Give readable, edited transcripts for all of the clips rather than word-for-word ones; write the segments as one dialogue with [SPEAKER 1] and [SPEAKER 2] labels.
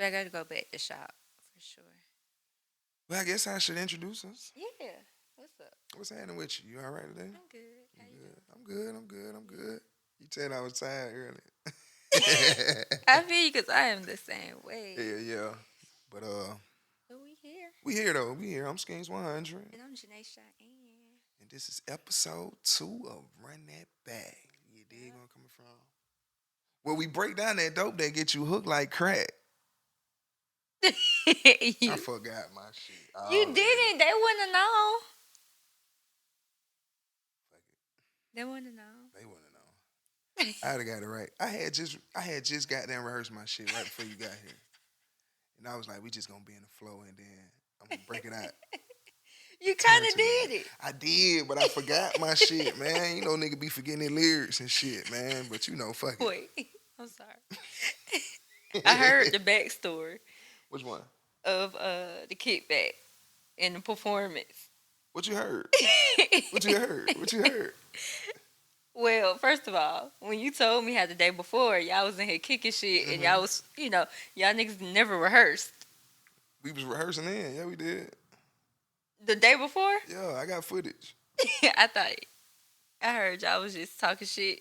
[SPEAKER 1] But I gotta go back to shop for sure.
[SPEAKER 2] Well, I guess I should introduce us.
[SPEAKER 1] Yeah. What's up?
[SPEAKER 2] What's happening with you? You all right today?
[SPEAKER 1] I'm good. How
[SPEAKER 2] You
[SPEAKER 1] you
[SPEAKER 2] good? I'm good. I'm good. I'm good. You said I was tired earlier.
[SPEAKER 1] doing? I feel you because I am the same way.
[SPEAKER 2] Yeah, yeah. But
[SPEAKER 1] But we here.
[SPEAKER 2] we here though. We here. I'm Skeenz 100,
[SPEAKER 1] And I'm Janae Cheyenne.
[SPEAKER 2] and this is episode 2 of Run That Back. You dig where I'm
[SPEAKER 1] Yep.
[SPEAKER 2] coming from? Well, we break down that dope that get you hooked like crack. I
[SPEAKER 1] you,
[SPEAKER 2] forgot my shit
[SPEAKER 1] you
[SPEAKER 2] already.
[SPEAKER 1] didn't. They wouldn't have known.
[SPEAKER 2] Fuck it.
[SPEAKER 1] They wouldn't have known.
[SPEAKER 2] They wouldn't know. I'd have got it right. I had just goddamn rehearsed my shit right before you got here. And I was like, we just gonna be in the flow and then I'm gonna break it out.
[SPEAKER 1] You
[SPEAKER 2] Turn
[SPEAKER 1] kind of
[SPEAKER 2] to the
[SPEAKER 1] did
[SPEAKER 2] back.
[SPEAKER 1] it.
[SPEAKER 2] I did, but I forgot my shit, man. You know nigga be forgetting their lyrics and shit, man. But you know, fuck it.
[SPEAKER 1] Wait, I'm sorry. I heard the backstory
[SPEAKER 2] Which one?
[SPEAKER 1] of the kickback and the performance.
[SPEAKER 2] What you heard? What you heard? What you heard?
[SPEAKER 1] Well, first of all, when you told me how the day before, y'all was in here kicking shit and y'all was, y'all niggas never rehearsed.
[SPEAKER 2] We was rehearsing then. Yeah, we did.
[SPEAKER 1] The day before,
[SPEAKER 2] Yeah, I got footage.
[SPEAKER 1] I thought, I heard y'all was just talking shit.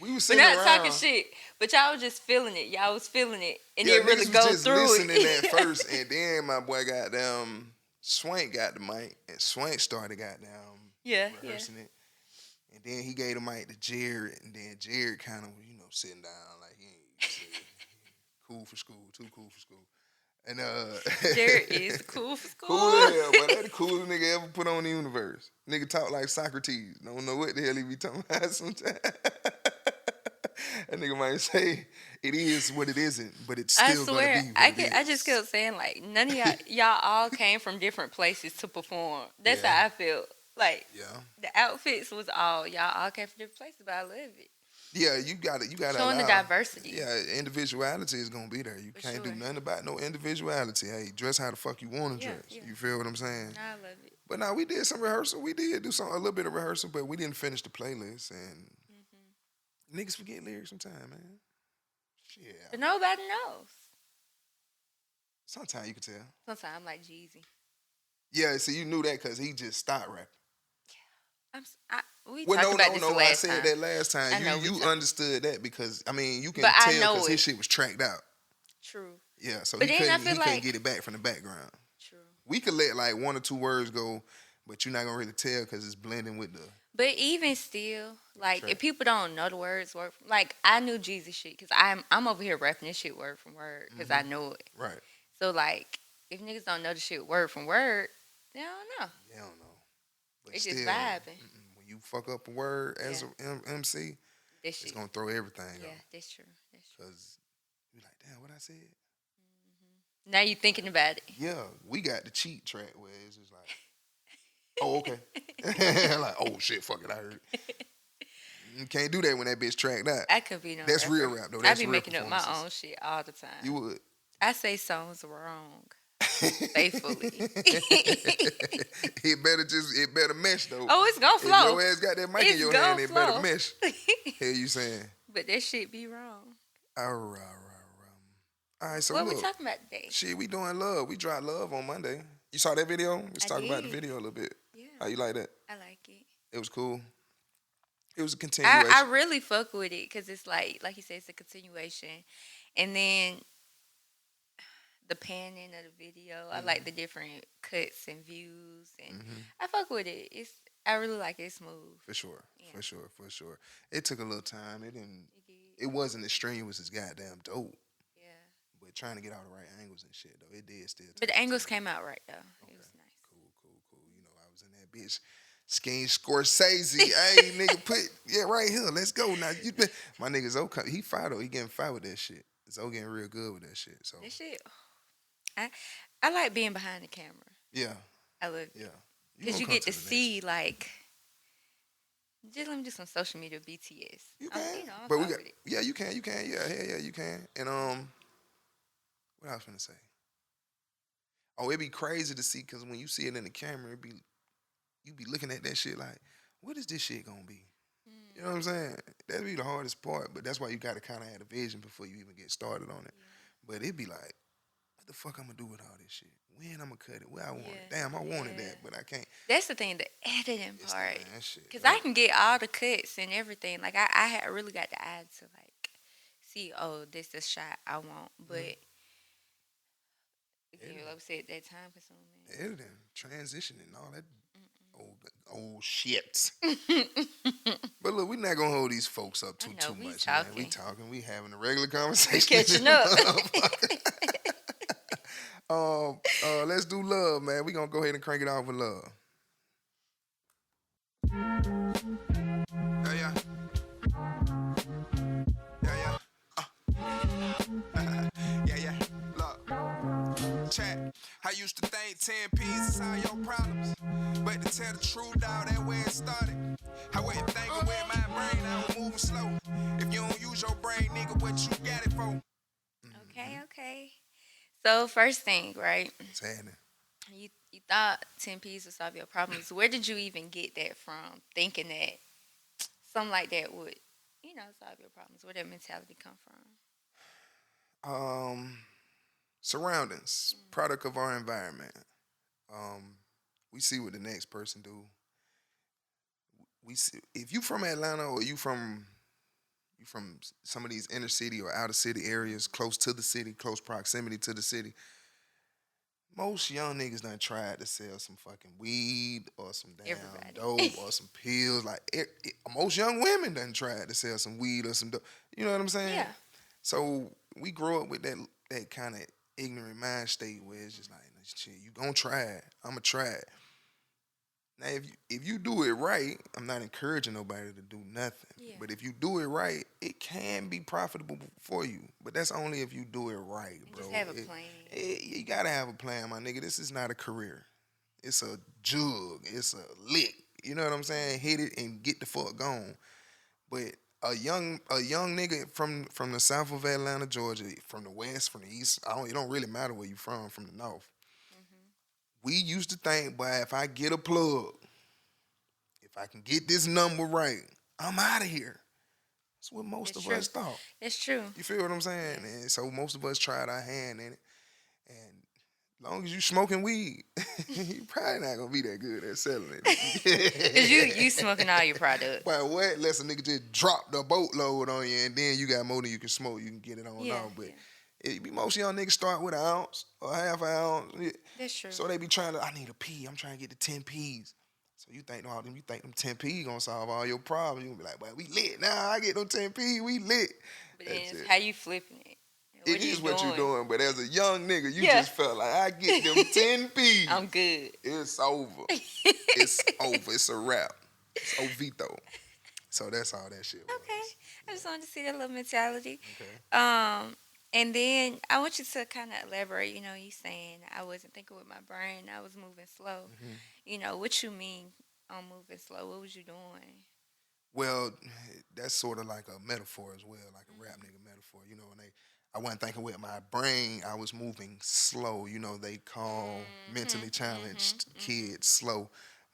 [SPEAKER 2] We was
[SPEAKER 1] But
[SPEAKER 2] sitting
[SPEAKER 1] not
[SPEAKER 2] around.
[SPEAKER 1] talking shit, but y'all was just feeling it. Y'all was feeling it and
[SPEAKER 2] Yeah,
[SPEAKER 1] didn't really
[SPEAKER 2] niggas
[SPEAKER 1] go
[SPEAKER 2] was just
[SPEAKER 1] through
[SPEAKER 2] listening
[SPEAKER 1] it.
[SPEAKER 2] at first, and then my boy goddamn Swank got the mic, and Swank started goddamn
[SPEAKER 1] yeah.
[SPEAKER 2] rehearsing it. And then he gave the mic to Jared, and then Jared kind of, sitting down like he ain't shit. Cool for school, too cool for school. And
[SPEAKER 1] Jared is cool for school.
[SPEAKER 2] cool as hell, but that the coolest nigga ever put on the universe. Nigga talk like Socrates. Don't know what the hell he be talking about sometimes. That nigga might say it is what it isn't, but it's
[SPEAKER 1] I
[SPEAKER 2] still
[SPEAKER 1] swear,
[SPEAKER 2] gonna be what it
[SPEAKER 1] I
[SPEAKER 2] is.
[SPEAKER 1] just kept saying like none of y'all all came from different places to perform. That's
[SPEAKER 2] Yeah.
[SPEAKER 1] how I feel. Like
[SPEAKER 2] Yeah.
[SPEAKER 1] the outfits was y'all all came from different places, but I love it.
[SPEAKER 2] Yeah, you gotta
[SPEAKER 1] Showing the
[SPEAKER 2] allow.
[SPEAKER 1] diversity.
[SPEAKER 2] Yeah, individuality is gonna be there. You
[SPEAKER 1] For
[SPEAKER 2] can't do
[SPEAKER 1] sure.
[SPEAKER 2] nothing about no individuality. Hey, dress how the fuck you want to
[SPEAKER 1] Yeah,
[SPEAKER 2] dress.
[SPEAKER 1] yeah.
[SPEAKER 2] You feel what I'm saying?
[SPEAKER 1] I love it.
[SPEAKER 2] But now we did some rehearsal. We did do a little bit of rehearsal, but we didn't finish the playlist. And niggas forget lyrics sometimes, man. Shit.
[SPEAKER 1] But nobody knows.
[SPEAKER 2] Sometimes you can tell.
[SPEAKER 1] Sometimes I'm like Jeezy.
[SPEAKER 2] Yeah, see, you knew that because he just stopped rapping.
[SPEAKER 1] We
[SPEAKER 2] Well,
[SPEAKER 1] talked about this the
[SPEAKER 2] I
[SPEAKER 1] last
[SPEAKER 2] said
[SPEAKER 1] time.
[SPEAKER 2] that last
[SPEAKER 1] I
[SPEAKER 2] time.
[SPEAKER 1] know, we
[SPEAKER 2] You
[SPEAKER 1] talked-
[SPEAKER 2] understood that because you can
[SPEAKER 1] But I
[SPEAKER 2] tell
[SPEAKER 1] know
[SPEAKER 2] because his
[SPEAKER 1] it.
[SPEAKER 2] shit was tracked out.
[SPEAKER 1] True.
[SPEAKER 2] Yeah, so
[SPEAKER 1] But
[SPEAKER 2] he
[SPEAKER 1] then I
[SPEAKER 2] couldn't
[SPEAKER 1] feel like
[SPEAKER 2] get it back from the background.
[SPEAKER 1] true.
[SPEAKER 2] We could let like one or two words go, but you're not gonna really tell because it's blending with the.
[SPEAKER 1] But even still, like
[SPEAKER 2] Track.
[SPEAKER 1] if people don't know the words word, like I knew Jeezy shit because I'm over here rapping this shit word from word because I know it.
[SPEAKER 2] Right.
[SPEAKER 1] So like if niggas don't know the shit word from word, they don't know.
[SPEAKER 2] They don't know. But
[SPEAKER 1] It's
[SPEAKER 2] still,
[SPEAKER 1] just vibing.
[SPEAKER 2] when you fuck up a word as
[SPEAKER 1] Yeah.
[SPEAKER 2] a MC,
[SPEAKER 1] This
[SPEAKER 2] it's
[SPEAKER 1] shit.
[SPEAKER 2] gonna throw everything
[SPEAKER 1] Yeah,
[SPEAKER 2] off.
[SPEAKER 1] that's true. That's true.
[SPEAKER 2] Cause you like, damn, what I said?
[SPEAKER 1] Now you thinking about it.
[SPEAKER 2] Yeah, we got the cheat track where it's just like, oh, okay. Like, oh shit, fuck it, I heard. You can't do that when that bitch tracked out.
[SPEAKER 1] I could be no
[SPEAKER 2] That's
[SPEAKER 1] rapper.
[SPEAKER 2] real rap though.
[SPEAKER 1] I
[SPEAKER 2] That's
[SPEAKER 1] be
[SPEAKER 2] real
[SPEAKER 1] making up my
[SPEAKER 2] performances.
[SPEAKER 1] own shit all the time.
[SPEAKER 2] You would.
[SPEAKER 1] I say songs wrong faithfully.
[SPEAKER 2] it better mesh though.
[SPEAKER 1] Oh, it's gonna
[SPEAKER 2] If
[SPEAKER 1] flow.
[SPEAKER 2] your ass got that mic
[SPEAKER 1] It's
[SPEAKER 2] in your
[SPEAKER 1] gonna
[SPEAKER 2] hand, it better
[SPEAKER 1] flow.
[SPEAKER 2] mesh. Hear you saying?
[SPEAKER 1] But that shit be wrong.
[SPEAKER 2] All right. All right, so
[SPEAKER 1] What
[SPEAKER 2] look.
[SPEAKER 1] we talking about today?
[SPEAKER 2] Shit, we doing love. We dropped love on Monday. You saw that video? Let's
[SPEAKER 1] I
[SPEAKER 2] talk about the
[SPEAKER 1] did.
[SPEAKER 2] video a little bit.
[SPEAKER 1] Yeah,
[SPEAKER 2] How you like that?
[SPEAKER 1] I like it.
[SPEAKER 2] It was cool. It was a continuation.
[SPEAKER 1] I really fuck with it because it's like you said, it's a continuation, and then the panning of the video. I like the different cuts and views, and I fuck with it. I really like it. It's smooth.
[SPEAKER 2] For sure.
[SPEAKER 1] Yeah.
[SPEAKER 2] For sure. It took a little time.
[SPEAKER 1] It
[SPEAKER 2] It wasn't as strenuous as goddamn dope.
[SPEAKER 1] Yeah.
[SPEAKER 2] But trying to get all the right angles and shit though, it did still.
[SPEAKER 1] But the
[SPEAKER 2] take
[SPEAKER 1] angles
[SPEAKER 2] time.
[SPEAKER 1] came out right though. It was nice.
[SPEAKER 2] Cool. You know, I was in that bitch. Skeenz Scorsese. Hey, nigga, right here. Let's go now. My nigga Zoe, he fired though. He getting fired with that shit. Zoe getting real good with that shit. So
[SPEAKER 1] This shit. I like being behind the camera.
[SPEAKER 2] yeah,
[SPEAKER 1] I love it
[SPEAKER 2] yeah.
[SPEAKER 1] because
[SPEAKER 2] gonna
[SPEAKER 1] you
[SPEAKER 2] come
[SPEAKER 1] get to
[SPEAKER 2] the next
[SPEAKER 1] see like. Just let me do some social media BTS.
[SPEAKER 2] You
[SPEAKER 1] I'm,
[SPEAKER 2] can,
[SPEAKER 1] I'm
[SPEAKER 2] but we
[SPEAKER 1] fine
[SPEAKER 2] got
[SPEAKER 1] with it.
[SPEAKER 2] yeah, you can, yeah, you can. And what I was gonna say? Oh, it'd be crazy to see because when you see it in the camera, you be looking at that shit like, what is this shit gonna be? You know what I'm saying? That'd be the hardest part, but that's why you gotta kind of have a vision before you even get started on it.
[SPEAKER 1] Yeah.
[SPEAKER 2] But it'd be like, the fuck I'm gonna do with all this shit? When I'm gonna cut it? Where I want it? Damn, I wanted that, but I can't.
[SPEAKER 1] That's the thing, the editing part.
[SPEAKER 2] Shit.
[SPEAKER 1] Because I can get all the cuts and everything. Like, I had really got the eye to, like, see, oh, this is the shot I want. But, again, like we said, that time consuming.
[SPEAKER 2] Editing, transitioning, all that old shit. But look, we're not gonna hold these folks up too much, man. We talking. We having a regular conversation.
[SPEAKER 1] Catching up.
[SPEAKER 2] Let's do love, man. We gonna go ahead and crank it off with love. Yeah. Yeah. Look. Chat. I used to think 10 P's is all your problems. But to tell the truth, dog, that way it started. I wasn't thinking with my brain, I was moving slow. If you don't use your brain, nigga, what you got it for?
[SPEAKER 1] Okay. So, first thing, right?
[SPEAKER 2] What's happening?
[SPEAKER 1] You thought 10 P's would solve your problems. Where did you even get that from? Thinking that something like that would, solve your problems. Where did that mentality come from?
[SPEAKER 2] Surroundings, product of our environment. We see what the next person do. We see if you from Atlanta or you from some of these inner city or outer city areas, close to the city, close proximity to the city. Most young niggas done tried to sell some fucking weed or some damn dope or some pills. Like most young women done tried to sell some weed or some dope. You know what I'm saying?
[SPEAKER 1] Yeah.
[SPEAKER 2] So we grow up with that kind of ignorant mind state where it's just like, shit, you gonna try it. I'ma try it. Now, if you do it right, I'm not encouraging nobody to do nothing. Yeah. But if you do it right, it can be profitable for you. But that's only if you do it right, bro.
[SPEAKER 1] Just have a plan.
[SPEAKER 2] You gotta have a plan, my nigga. This is not a career. It's a jug. It's a lick. You know what I'm saying? Hit it and get the fuck gone. But a young nigga from the south of Atlanta, Georgia, from the west, from the east, it don't really matter where you from the north. We used to think, boy, if I get a plug, if I can get this number right, I'm out of here. That's what most of us thought.
[SPEAKER 1] It's true.
[SPEAKER 2] You feel what I'm saying? And so most of us tried our hand in it. And as long as you smoking weed, you probably not going to be that good at selling it.
[SPEAKER 1] Because you smoking all your products.
[SPEAKER 2] But what? Unless a nigga just drop the boatload on you and then you got more than you can smoke, you can get it on off. But most young niggas start with an ounce or half an ounce.
[SPEAKER 1] That's true.
[SPEAKER 2] So they be trying to, I need a P. I'm trying to get to 10 P's. So you think them 10 P gonna solve all your problems. You gonna be like, well, we lit. Nah, I get them 10 P, we lit.
[SPEAKER 1] But then it's how you flipping it.
[SPEAKER 2] It is what you're doing. But as a young nigga, you just felt like, I get them 10 P's.
[SPEAKER 1] I'm good.
[SPEAKER 2] It's over. It's over. It's a wrap. It's ovito. So that's all that shit was.
[SPEAKER 1] Okay. I just wanted to see that little mentality. Okay. And then I want you to kind of elaborate. You saying I wasn't thinking with my brain. I was moving slow. Mm-hmm. What you mean on moving slow? What was you doing?
[SPEAKER 2] Well, that's sort of like a metaphor as well, like a rap nigga metaphor. I wasn't thinking with my brain. I was moving slow. They call mentally challenged kids slow.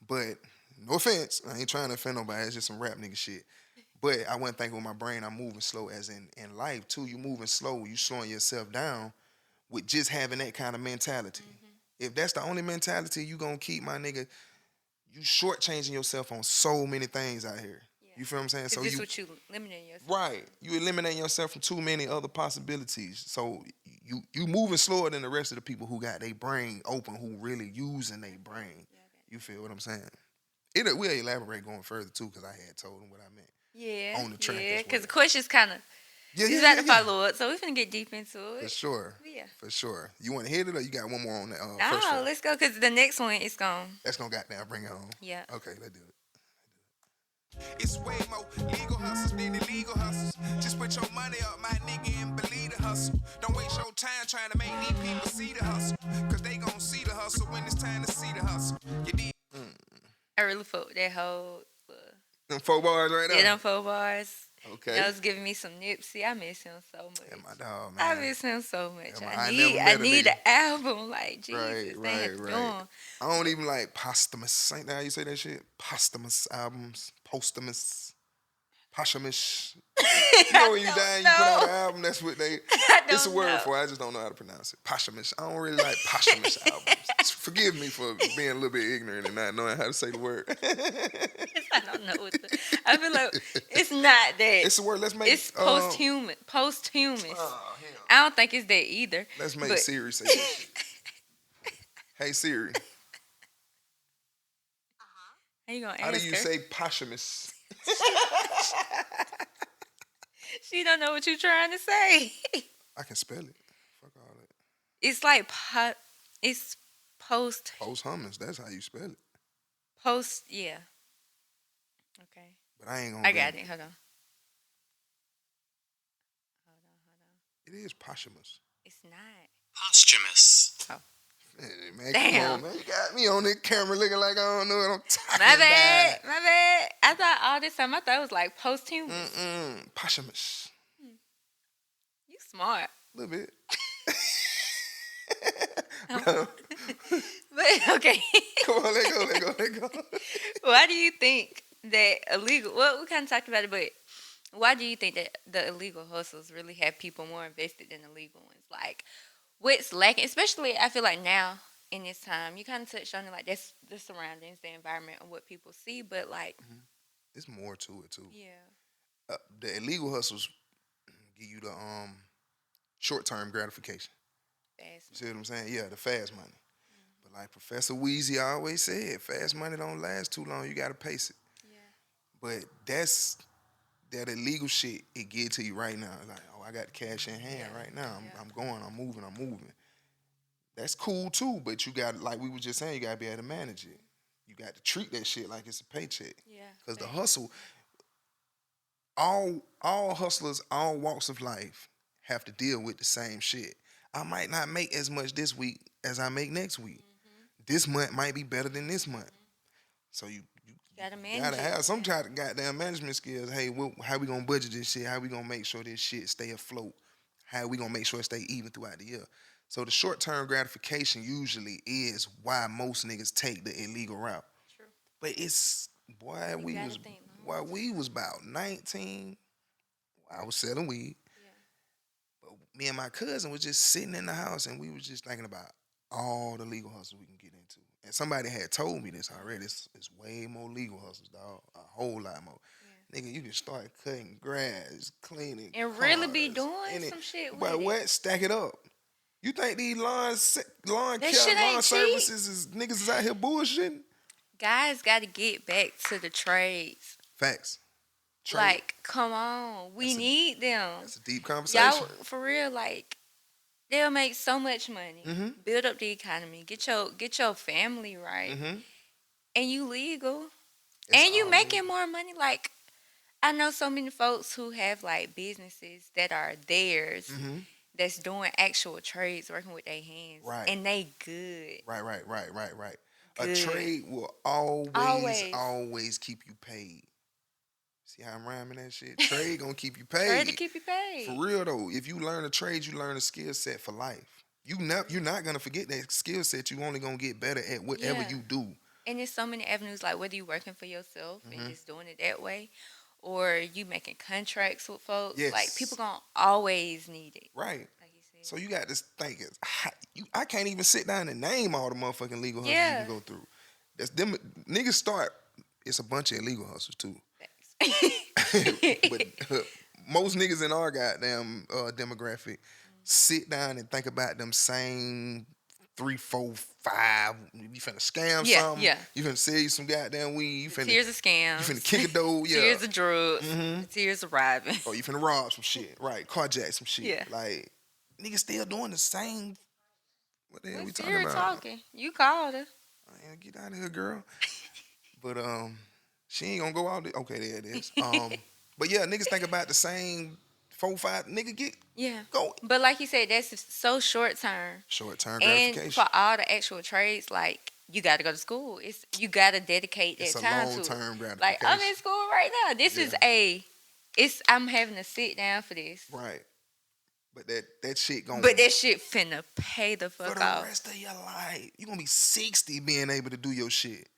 [SPEAKER 2] But no offense, I ain't trying to offend nobody. It's just some rap nigga shit. But I wasn't thinking with my brain, I'm moving slow as in life, too. You moving slow, you slowing yourself down with just having that kind of mentality. Mm-hmm. If that's the only mentality you gonna keep, my nigga, you shortchanging yourself on so many things out here. Yeah. You feel what I'm saying?
[SPEAKER 1] So this is what you eliminating yourself.
[SPEAKER 2] Right. You eliminating yourself from too many other possibilities. So you moving slower than the rest of the people who got their brain open, who really using their brain. Yeah, you feel what I'm saying? We'll elaborate going further, too, because I had told them what I meant.
[SPEAKER 1] Yeah,
[SPEAKER 2] on the track.
[SPEAKER 1] Yeah, because the question's kind of you got to follow it, so we're gonna get deep into it.
[SPEAKER 2] For sure.
[SPEAKER 1] Yeah.
[SPEAKER 2] For sure. You want to hit it, or you got one more on that?
[SPEAKER 1] No, let's go, because the next one is gone.
[SPEAKER 2] That's gonna goddamn bring it home.
[SPEAKER 1] Yeah.
[SPEAKER 2] Okay, let's do it. It's way more legal hustles than illegal hustles. Just put your money up, my nigga, and believe the hustle. Don't waste your time trying to make these people see the hustle, because they gonna see the hustle when it's time to see the hustle. You did.
[SPEAKER 1] I really felt that whole.
[SPEAKER 2] Them 4 bars right now?
[SPEAKER 1] Yeah, them 4 bars.
[SPEAKER 2] Okay.
[SPEAKER 1] That was giving me some Nipsey. I miss him so much.
[SPEAKER 2] Yeah, my dog, man.
[SPEAKER 1] I miss him so much.
[SPEAKER 2] Yeah,
[SPEAKER 1] I need an album. Like, Jesus.
[SPEAKER 2] Right. I don't even like posthumous. Ain't that how you say that shit? Posthumous albums. Posthumous. You know when you
[SPEAKER 1] I
[SPEAKER 2] die and
[SPEAKER 1] don't
[SPEAKER 2] you put out
[SPEAKER 1] know.
[SPEAKER 2] an album, that's what they.
[SPEAKER 1] I
[SPEAKER 2] It's a
[SPEAKER 1] don't
[SPEAKER 2] word
[SPEAKER 1] know.
[SPEAKER 2] for it. I just don't know how to pronounce it. Posthumous. I don't really like posthumous albums. Forgive me for being a little bit ignorant and not knowing how to say the word.
[SPEAKER 1] I don't know what I feel like it's not that.
[SPEAKER 2] It's a word. Let's make.
[SPEAKER 1] It's posthumous. Posthumous.
[SPEAKER 2] Oh hell.
[SPEAKER 1] I don't think it's that either.
[SPEAKER 2] Let's make
[SPEAKER 1] but
[SPEAKER 2] Siri say that shit. Hey Siri,
[SPEAKER 1] how you gonna
[SPEAKER 2] how do
[SPEAKER 1] ask
[SPEAKER 2] you
[SPEAKER 1] her?
[SPEAKER 2] say posthumous?
[SPEAKER 1] She don't know what you're trying to say.
[SPEAKER 2] I can spell it. Fuck all that.
[SPEAKER 1] It's like it's
[SPEAKER 2] Posthumous. That's how you spell it.
[SPEAKER 1] yeah. Okay.
[SPEAKER 2] But I ain't gonna.
[SPEAKER 1] I got it. Hold on.
[SPEAKER 2] It is posthumous.
[SPEAKER 1] It's not.
[SPEAKER 3] Posthumous.
[SPEAKER 1] Oh.
[SPEAKER 2] Man,
[SPEAKER 1] Damn.
[SPEAKER 2] come on, man. You got me on the camera looking like I don't know what I'm talking
[SPEAKER 1] My
[SPEAKER 2] about.
[SPEAKER 1] bad. My bad. I thought all this time it was like posthumous.
[SPEAKER 2] Posthumous.
[SPEAKER 1] You smart.
[SPEAKER 2] A little bit.
[SPEAKER 1] But okay.
[SPEAKER 2] Come on, let go.
[SPEAKER 1] Why do you think that illegal? Well, we kind of talked about it, but why do you think that the illegal hustles really have people more invested than the legal ones? Like, what's lacking? Especially, I feel like now in this time, you kind of touched on it, like that's the surroundings, the environment, and what people see. But like,
[SPEAKER 2] It's more to it too.
[SPEAKER 1] yeah,
[SPEAKER 2] The illegal hustles give you the short-term gratification.
[SPEAKER 1] fast.
[SPEAKER 2] You see what I'm saying? Yeah, the fast money. But like Professor Wheezy always said, fast money don't last too long. You gotta pace it.
[SPEAKER 1] Yeah,
[SPEAKER 2] But that illegal shit, it get to you right now. Like, oh, I got the cash in hand right now. I'm going, I'm moving. That's cool too, but you got, like we were just saying, you gotta be able to manage it. You got to treat that shit like it's a paycheck.
[SPEAKER 1] yeah.
[SPEAKER 2] Because the hustle, all hustlers, all walks of life have to deal with the same shit. I might not make as much this week as I make next week. This month might be better than this month. So you
[SPEAKER 1] Gotta manage
[SPEAKER 2] gotta
[SPEAKER 1] it.
[SPEAKER 2] have some kind of goddamn management skills. Hey, how we gonna budget this shit? How we gonna make sure this shit stay afloat? How we gonna make sure it stay even throughout the year? So the short-term gratification usually is why most niggas take the illegal route.
[SPEAKER 1] True.
[SPEAKER 2] But it's we was about 19. I was selling weed.
[SPEAKER 1] Yeah.
[SPEAKER 2] But me and my cousin was just sitting in the house and we was just thinking about all the legal hustles we can get into. And somebody had told me this already. It's way more legal hustles, dog. A whole lot more. Yeah. Nigga, you can start cutting grass, cleaning
[SPEAKER 1] And
[SPEAKER 2] cars,
[SPEAKER 1] really be doing some shit with
[SPEAKER 2] but
[SPEAKER 1] it.
[SPEAKER 2] what? Stack it up. You think these lawn
[SPEAKER 1] That shit
[SPEAKER 2] care,
[SPEAKER 1] ain't
[SPEAKER 2] lawn
[SPEAKER 1] cheap.
[SPEAKER 2] services is niggas is out here bullshitting?
[SPEAKER 1] Guys got to get back to the trades.
[SPEAKER 2] Facts. Trade.
[SPEAKER 1] Like, come on, we need them.
[SPEAKER 2] That's a deep conversation.
[SPEAKER 1] Y'all, for real, like, they'll make so much money, build up the economy, get your family right, and you legal, and you making more money. Like, I know so many folks who have like businesses that are theirs, that's doing actual trades, working with their hands,
[SPEAKER 2] Right.
[SPEAKER 1] and they good.
[SPEAKER 2] Right.
[SPEAKER 1] Good.
[SPEAKER 2] A trade will always keep you paid. See how I'm rhyming that shit? Trade gonna keep you paid.
[SPEAKER 1] Trade to keep you paid.
[SPEAKER 2] For real though, if you learn a trade, you learn a skill set for life. You're not gonna forget that skill set. You only gonna get better at whatever you do.
[SPEAKER 1] And there's so many avenues, like whether you working for yourself and just doing it that way, or you making contracts with folks.
[SPEAKER 2] Yes.
[SPEAKER 1] Like, people gonna always need it.
[SPEAKER 2] Right.
[SPEAKER 1] Like you said.
[SPEAKER 2] So you got this thing. I can't even sit down and name all the motherfucking legal hustles you can go through. That's them niggas start. It's a bunch of illegal hustles too. But most niggas in our goddamn demographic sit down and think about them same 3, 4, 5. You finna scam something. Yeah. You finna sell you some goddamn weed. You finna
[SPEAKER 1] Tears of scams.
[SPEAKER 2] You finna kick a door. Yeah.
[SPEAKER 1] Tears of drugs. Tears of robbing.
[SPEAKER 2] Or you finna rob some shit. Right. Carjack some shit.
[SPEAKER 1] Yeah.
[SPEAKER 2] Like, niggas still doing the same. What the hell we talking
[SPEAKER 1] You're
[SPEAKER 2] about?
[SPEAKER 1] talking. You called her.
[SPEAKER 2] Get out of here, girl. But she ain't gonna go out there. Okay, there it is. But yeah, niggas think about the same 4, 5. Nigga go.
[SPEAKER 1] But like you said, that's so short term.
[SPEAKER 2] Short term gratification.
[SPEAKER 1] And for all the actual trades, like, you got to go to school. You got to dedicate that time to it.
[SPEAKER 2] It's a long term gratification.
[SPEAKER 1] Like, I'm in school right now. I'm having to sit down for this.
[SPEAKER 2] Right. But that shit gonna.
[SPEAKER 1] But that shit finna pay the fuck
[SPEAKER 2] for the
[SPEAKER 1] off.
[SPEAKER 2] rest of your life. You gonna be 60 being able to do your shit.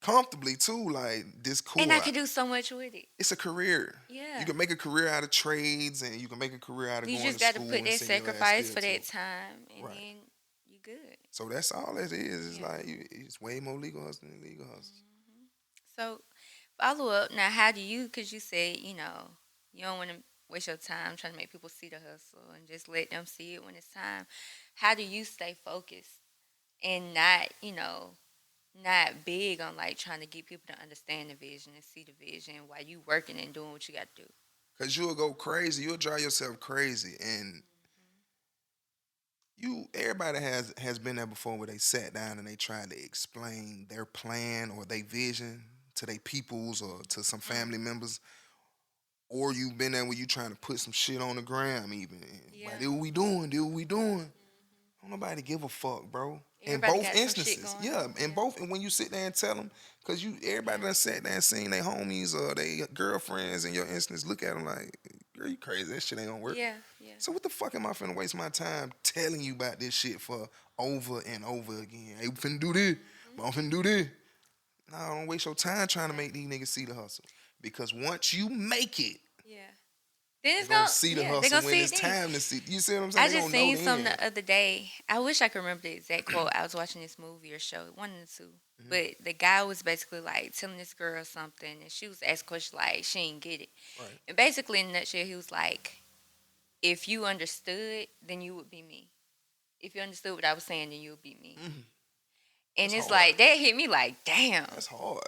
[SPEAKER 2] comfortably too. Like this cool.
[SPEAKER 1] And I can do so much with it.
[SPEAKER 2] It's a career.
[SPEAKER 1] Yeah.
[SPEAKER 2] You can make a career out of trades, and you can make a career out of
[SPEAKER 1] You
[SPEAKER 2] going
[SPEAKER 1] just
[SPEAKER 2] to
[SPEAKER 1] got to
[SPEAKER 2] school
[SPEAKER 1] put
[SPEAKER 2] and
[SPEAKER 1] that
[SPEAKER 2] send your ass
[SPEAKER 1] sacrifice
[SPEAKER 2] still
[SPEAKER 1] for
[SPEAKER 2] to
[SPEAKER 1] that
[SPEAKER 2] it.
[SPEAKER 1] time, and
[SPEAKER 2] Right.
[SPEAKER 1] then you good.
[SPEAKER 2] So that's all it is. It's
[SPEAKER 1] Yeah.
[SPEAKER 2] like it's way more legal hustle than illegal hustle.
[SPEAKER 1] So follow up now. How do you? Because you said you don't want to waste your time trying to make people see the hustle and just let them see it when it's time. How do you stay focused and not not big on like trying to get people to understand the vision and see the vision while you working and doing what you got to do?
[SPEAKER 2] Cause you'll go crazy. You'll drive yourself crazy, and everybody has been there before where they sat down and they tried to explain their plan or their vision to their peoples or to some family members, or you've been there where you trying to put some shit on the gram even.
[SPEAKER 1] Yeah.
[SPEAKER 2] Like, what we doing? What we doing? Don't nobody give a fuck, bro. In
[SPEAKER 1] Everybody
[SPEAKER 2] both
[SPEAKER 1] got some shit
[SPEAKER 2] instances,
[SPEAKER 1] going
[SPEAKER 2] yeah,
[SPEAKER 1] on.
[SPEAKER 2] in both, and when you sit there and tell them, cause everybody done sat there and seen their homies or their girlfriends in your instance look at them like, girl, you crazy? That shit ain't gonna work.
[SPEAKER 1] Yeah, yeah.
[SPEAKER 2] So what the fuck am I finna waste my time telling you about this shit for over and over again? Hey, we finna do this, but I'm finna do this. Nah, don't waste your time trying to make these niggas see the hustle, because once you make it,
[SPEAKER 1] Yeah. Then
[SPEAKER 2] they
[SPEAKER 1] it's
[SPEAKER 2] gonna
[SPEAKER 1] gonna
[SPEAKER 2] see the
[SPEAKER 1] yeah, they
[SPEAKER 2] hustle
[SPEAKER 1] gonna
[SPEAKER 2] when
[SPEAKER 1] see
[SPEAKER 2] it's
[SPEAKER 1] it then.
[SPEAKER 2] time to see. You see what I'm saying?
[SPEAKER 1] I
[SPEAKER 2] They
[SPEAKER 1] just
[SPEAKER 2] gonna know
[SPEAKER 1] seen
[SPEAKER 2] the
[SPEAKER 1] something
[SPEAKER 2] end.
[SPEAKER 1] the other day. I wish I could remember the exact quote. I was watching this movie or show, one of the two. But the guy was basically like telling this girl something, and she was asking questions like she didn't get it.
[SPEAKER 2] Right.
[SPEAKER 1] And basically, in a nutshell, he was like, "If you understood, then you would be me. If you understood what I was saying, then you would be me."
[SPEAKER 2] Mhm.
[SPEAKER 1] And
[SPEAKER 2] That's
[SPEAKER 1] it's
[SPEAKER 2] hard.
[SPEAKER 1] like that hit me like, damn.
[SPEAKER 2] That's hard.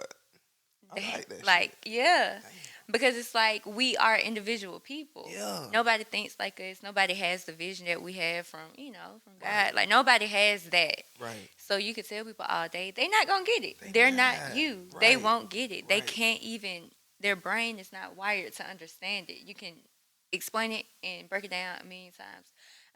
[SPEAKER 2] I like that
[SPEAKER 1] Like,
[SPEAKER 2] shit.
[SPEAKER 1] yeah.
[SPEAKER 2] Damn.
[SPEAKER 1] Because it's like we are individual people.
[SPEAKER 2] Yeah.
[SPEAKER 1] Nobody thinks like us. Nobody has the vision that we have from God.
[SPEAKER 2] Right.
[SPEAKER 1] Like nobody has that.
[SPEAKER 2] Right.
[SPEAKER 1] So you can tell people all day, they're not gonna get it.
[SPEAKER 2] They
[SPEAKER 1] They're
[SPEAKER 2] not.
[SPEAKER 1] not you.
[SPEAKER 2] Right.
[SPEAKER 1] They won't get it. They
[SPEAKER 2] Right.
[SPEAKER 1] can't even their brain is not wired to understand it. You can explain it and break it down a million times.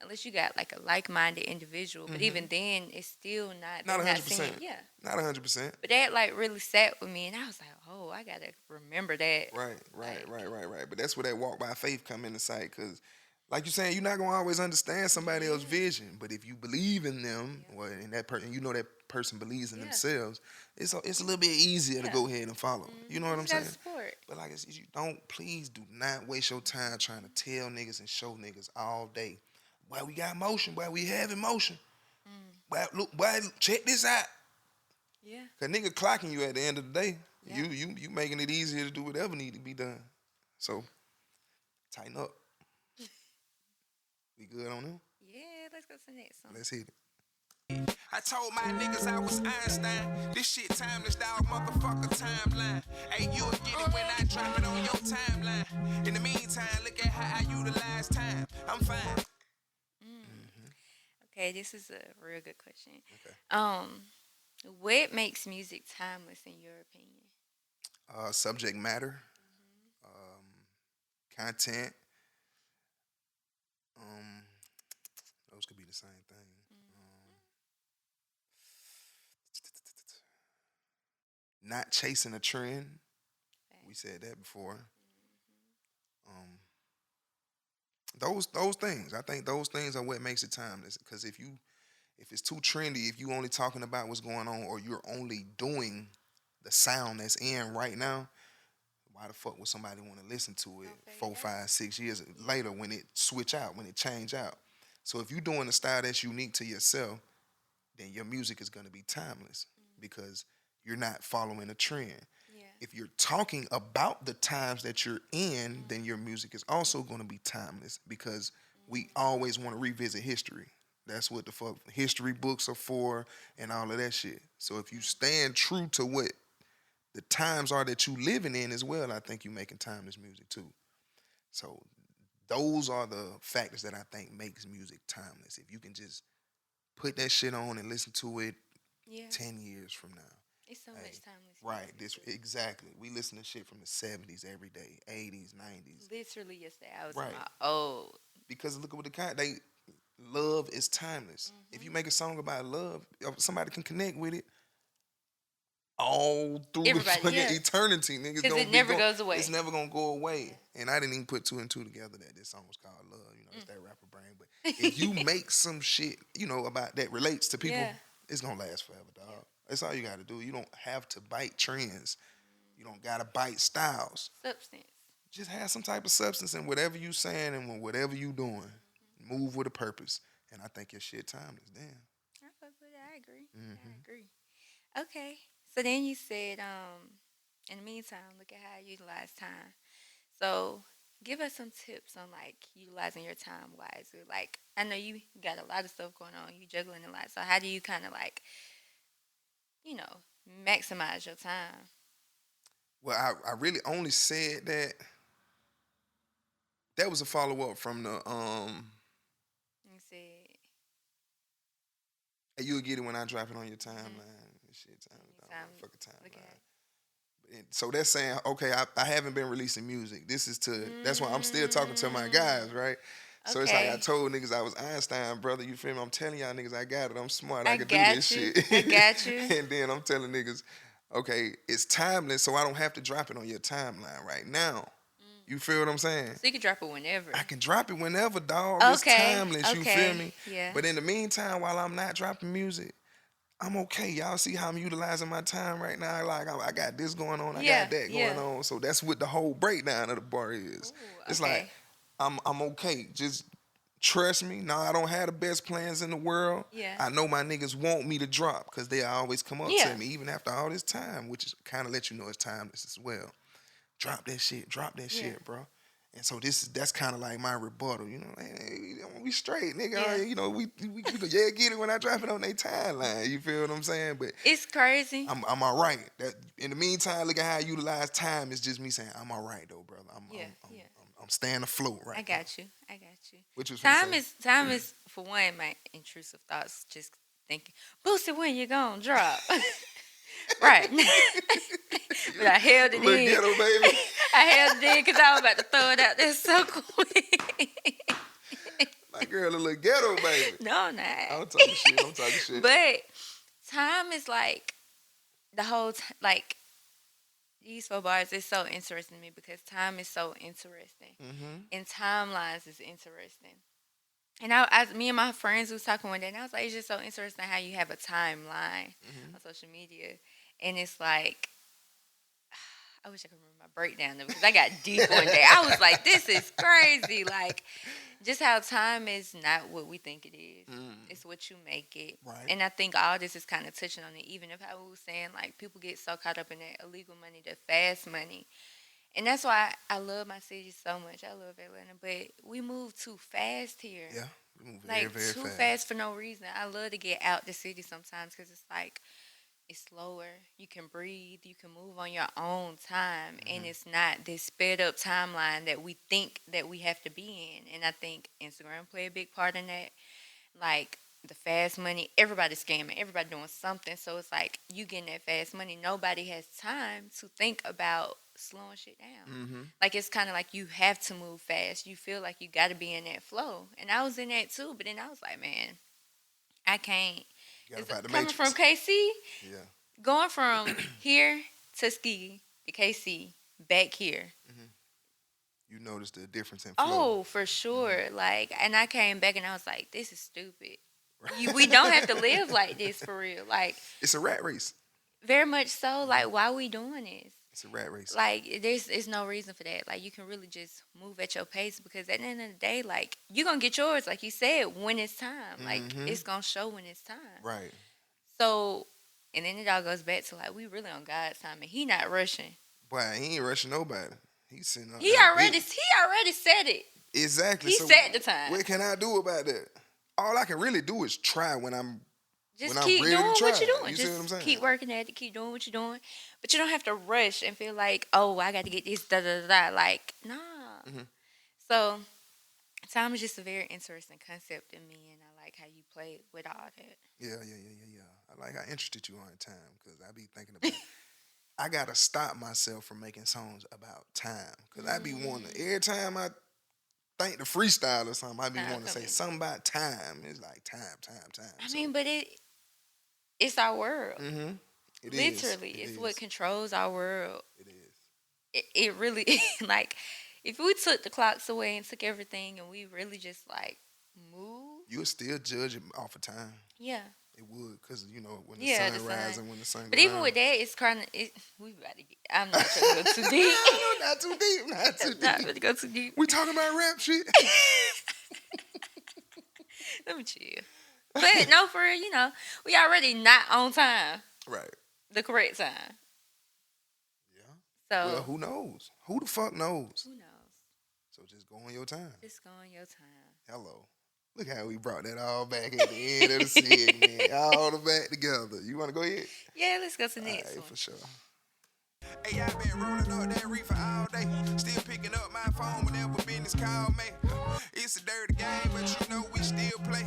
[SPEAKER 1] Unless you got like a like-minded individual, but even then, it's still not.
[SPEAKER 2] Not
[SPEAKER 1] They're not
[SPEAKER 2] 100%.
[SPEAKER 1] seeing. Yeah.
[SPEAKER 2] Not 100%.
[SPEAKER 1] But that like really sat with me, and I was like, "Oh, I gotta remember that."
[SPEAKER 2] Right.
[SPEAKER 1] Like,
[SPEAKER 2] Right. But that's where that walk by faith come into sight, because, like you're saying, you're not gonna always understand somebody else's vision, but if you believe in them, or in that person, you know that person believes in themselves, it's a little bit easier to go ahead and follow. You know what I'm
[SPEAKER 1] you gotta
[SPEAKER 2] saying?
[SPEAKER 1] support.
[SPEAKER 2] But like I said, please do not waste your time trying to tell niggas and show niggas all day. Boy, we got motion. Boy, we have emotion. Boy, look, boy, check this out.
[SPEAKER 1] Yeah.
[SPEAKER 2] Cause nigga clocking you at the end of the day.
[SPEAKER 1] Yeah.
[SPEAKER 2] You making it easier to do whatever need to be done. So tighten up. We good on them?
[SPEAKER 1] Yeah. Let's go to the next one.
[SPEAKER 2] Let's hit it. I told my niggas I was Einstein. This shit timeless, dog, motherfucker timeline. Hey, you'll get it when I drop it on your timeline. In the meantime, look at how I utilize time. I'm fine.
[SPEAKER 1] Okay, this is a real good question.
[SPEAKER 2] Okay.
[SPEAKER 1] What makes music timeless in your opinion?
[SPEAKER 2] Subject matter, content. Those could be the same thing. Not chasing a trend. We said that before. Those things. I think those things are what makes it timeless. Because if it's too trendy, if you only talking about what's going on, or you're only doing the sound that's in right now, why the fuck would somebody want to listen to it
[SPEAKER 1] Okay,
[SPEAKER 2] 4, 5, 6 years later when it switch out, when it change out? So if you're doing a style that's unique to yourself, then your music is going to be timeless because you're not following a trend.
[SPEAKER 1] Yeah.
[SPEAKER 2] If you're talking about the times that you're in, then your music is also going to be timeless because we always want to revisit history. That's what the fuck history books are for and all of that shit. So if you stand true to what the times are that you living in as well, I think you making timeless music too. So those are the factors that I think makes music timeless. If you can just put that shit on and listen to it 10 years from now.
[SPEAKER 1] It's so much timeless.
[SPEAKER 2] Right, exactly. We listen to shit from the 70s every day, 80s, 90s.
[SPEAKER 1] Literally yesterday, I was
[SPEAKER 2] Right.
[SPEAKER 1] old.
[SPEAKER 2] Because look at what love is timeless. If you make a song about love, somebody can connect with it all through
[SPEAKER 1] Everybody,
[SPEAKER 2] the fucking eternity, nigga.
[SPEAKER 1] Because it never goes away.
[SPEAKER 2] It's never gonna go away. And I didn't even put 2 and 2 together that this song was called Love. You know, it's that rapper brain. But if you make some shit, about that relates to people, it's gonna last forever, dog. That's all you got to do. You don't have to bite trends. You don't got to bite styles.
[SPEAKER 1] Substance.
[SPEAKER 2] Just have some type of substance in whatever you saying and whatever you doing. Move with a purpose. And I think your shit timeless. Damn.
[SPEAKER 1] I fuck with it. I agree.
[SPEAKER 2] Mm-hmm.
[SPEAKER 1] I agree. Okay. So then you said, in the meantime, look at how you utilize time. So give us some tips on like utilizing your time wisely. Like I know you got a lot of stuff going on. You juggling a lot. So how do you kind of like, you know, maximize your time?
[SPEAKER 2] Well, I really only said that. That was a follow up from the
[SPEAKER 1] You said
[SPEAKER 2] you'll get it when I drop it on your timeline. Shit,
[SPEAKER 1] time.
[SPEAKER 2] fucking timeline.
[SPEAKER 1] Okay.
[SPEAKER 2] So that's saying, okay, I haven't been releasing music. This is to that's why I'm still talking to my guys, right? So it's like I told niggas I was Einstein, brother. You feel me? I'm telling y'all niggas I got it. I'm smart. I can do this shit.
[SPEAKER 1] I got you.
[SPEAKER 2] And then I'm telling niggas, okay, it's timeless, so I don't have to drop it on your timeline right now. You feel what I'm saying?
[SPEAKER 1] So you can drop it whenever.
[SPEAKER 2] I can drop it whenever, dog.
[SPEAKER 1] Okay.
[SPEAKER 2] It's timeless.
[SPEAKER 1] Okay.
[SPEAKER 2] You feel me?
[SPEAKER 1] Yeah.
[SPEAKER 2] But in the meantime, while I'm not dropping music, I'm okay. Y'all see how I'm utilizing my time right now? Like I got this going on, I got that going on. So that's what the whole breakdown of the bar is.
[SPEAKER 1] Ooh,
[SPEAKER 2] it's
[SPEAKER 1] okay.
[SPEAKER 2] like I'm okay. Just trust me. No, I don't have the best plans in the world.
[SPEAKER 1] Yeah.
[SPEAKER 2] I know my niggas want me to drop because they always come up to me, even after all this time, which is kind of let you know it's timeless as well. Drop that shit, bro. And so that's kind of like my rebuttal, you know. Hey, we straight, nigga.
[SPEAKER 1] Yeah.
[SPEAKER 2] You know, we go get it when I drop it on their timeline. You feel what I'm saying? But
[SPEAKER 1] it's crazy.
[SPEAKER 2] I'm all right. That in the meantime, look at how I utilize time. It's just me saying I'm all right though, brother. I'm staying afloat right.
[SPEAKER 1] I got you.
[SPEAKER 2] Which was
[SPEAKER 1] time is for one my intrusive thoughts. Just thinking, Boosie, when you gonna drop? Right. But I held it
[SPEAKER 2] Little
[SPEAKER 1] in.
[SPEAKER 2] ghetto baby.
[SPEAKER 1] I held it in because I was about to throw it out there so quick.
[SPEAKER 2] My girl, a little ghetto baby.
[SPEAKER 1] No, I'm not.
[SPEAKER 2] I'm talking shit.
[SPEAKER 1] But time is like the whole like these 4 bars is so interesting to me because time is so interesting, and timelines is interesting. And me and my friends was talking one day, and I was like, it's just so interesting how you have a timeline on social media, and it's like, I wish I could remember my breakdown of it because I got deep one day. I was like, this is crazy. Like, just how time is not what we think it is. It's what you make it.
[SPEAKER 2] Right.
[SPEAKER 1] And I think all this is kind of touching on it, even if I was saying, like, people get so caught up in that illegal money, the fast money. And that's why I love my city so much. I love Atlanta, but we move too fast here.
[SPEAKER 2] Yeah, we move
[SPEAKER 1] like
[SPEAKER 2] very, very
[SPEAKER 1] too fast for no reason. I love to get out the city sometimes because it's like it's slower. You can breathe. You can move on your own time, and it's not this sped up timeline that we think that we have to be in. And I think Instagram play a big part in that. Like the fast money, everybody's scamming, everybody doing something. So it's like you getting that fast money. Nobody has time to think about slowing shit down. Like it's kind of like you have to move fast. You feel like you got to be in that flow. And I was in that too, but then I was like, man, I can't. Coming from KC, going from here to Ski to KC, back here.
[SPEAKER 2] You noticed the difference in flow.
[SPEAKER 1] Oh, for sure. Like, and I came back and I was like, this is stupid. We don't have to live like this for real. Like,
[SPEAKER 2] it's a rat race.
[SPEAKER 1] Very much so. Like, why are we doing this?
[SPEAKER 2] It's a rat race.
[SPEAKER 1] Like, there's no reason for that. Like, you can really just move at your pace because at the end of the day, like, you're going to get yours, like you said, when it's time. Like, it's going to show when it's time.
[SPEAKER 2] Right.
[SPEAKER 1] So, and then it all goes back to, like, we really on God's time and he not rushing.
[SPEAKER 2] Boy, he ain't rushing nobody. He's sitting up
[SPEAKER 1] He already said it.
[SPEAKER 2] Exactly.
[SPEAKER 1] He set the time.
[SPEAKER 2] What can I do about that? All I can really do is try when I'm
[SPEAKER 1] Just keep doing what you're doing.
[SPEAKER 2] You see what I'm
[SPEAKER 1] Just
[SPEAKER 2] saying?
[SPEAKER 1] keep working at it. Keep doing what you're doing. But you don't have to rush and feel like, oh, I got to get this, da-da-da-da. Like, nah. So, time is just a very interesting concept in me, and I like how you play with all that.
[SPEAKER 2] Yeah. I like how interested you are in time because I be thinking about I got to stop myself from making songs about time because I be wanting to, every time I think the freestyle or something, I be wanting to say something about time. It's like time.
[SPEAKER 1] I mean, but it's our world.
[SPEAKER 2] It
[SPEAKER 1] Literally, it's what controls our world.
[SPEAKER 2] It is.
[SPEAKER 1] It really, like, if we took the clocks away and took everything and we really just, like, move.
[SPEAKER 2] You'll still judge it off of time.
[SPEAKER 1] Yeah.
[SPEAKER 2] It would, cause you know when the
[SPEAKER 1] Yeah,
[SPEAKER 2] sun
[SPEAKER 1] the
[SPEAKER 2] rises
[SPEAKER 1] sun.
[SPEAKER 2] and when the sun
[SPEAKER 1] But
[SPEAKER 2] goes
[SPEAKER 1] even
[SPEAKER 2] down.
[SPEAKER 1] with that, it's kind of we about to get. I'm not trying to go too deep.
[SPEAKER 2] Not too deep. Not too
[SPEAKER 1] I'm not
[SPEAKER 2] deep.
[SPEAKER 1] going to go too deep.
[SPEAKER 2] We talking about rap shit.
[SPEAKER 1] Let me chill. But no, for real, we already not on time,
[SPEAKER 2] Right.
[SPEAKER 1] the correct time.
[SPEAKER 2] Yeah. Well,
[SPEAKER 1] So
[SPEAKER 2] who knows? Who the fuck knows?
[SPEAKER 1] who knows?
[SPEAKER 2] So just go on your time.
[SPEAKER 1] Just go on your time.
[SPEAKER 2] Hello. Look how we brought that all back at the end of the segment. All the back together. You want to go ahead?
[SPEAKER 1] Yeah, let's go to the
[SPEAKER 2] All
[SPEAKER 1] next
[SPEAKER 2] right,
[SPEAKER 1] one.
[SPEAKER 2] for sure.
[SPEAKER 3] Hey, I been rolling up that reefer all day. Still picking up my phone whenever business call me. It's a dirty game, but you know we still play.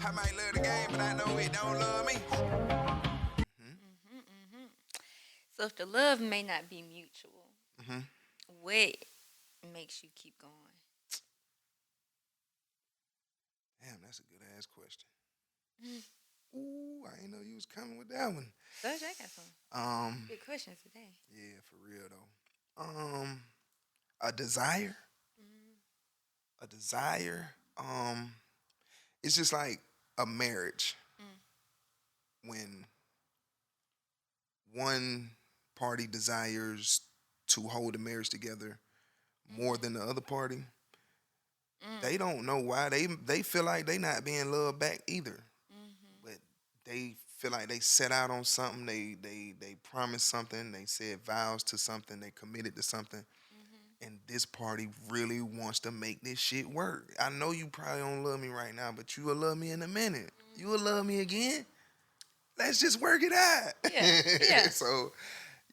[SPEAKER 3] I might love the game, but I know it don't love me.
[SPEAKER 1] So if the love may not be mutual, what makes you keep going?
[SPEAKER 2] Damn, that's a good ass question. Ooh, I didn't know you was coming with that one.
[SPEAKER 1] Judge, I got some good questions today.
[SPEAKER 2] Yeah, for real though. A desire. A desire. It's just like a marriage. When one party desires to hold the marriage together more than the other party, they don't know why. They feel like they not being loved back either. But they feel like they set out on something, they promised something, they said vows to something, they committed to something. And this party really wants to make this shit work. I know you probably don't love me right now, but you will love me in a minute. You will love me again. Let's just work it out.
[SPEAKER 1] Yeah.
[SPEAKER 2] So,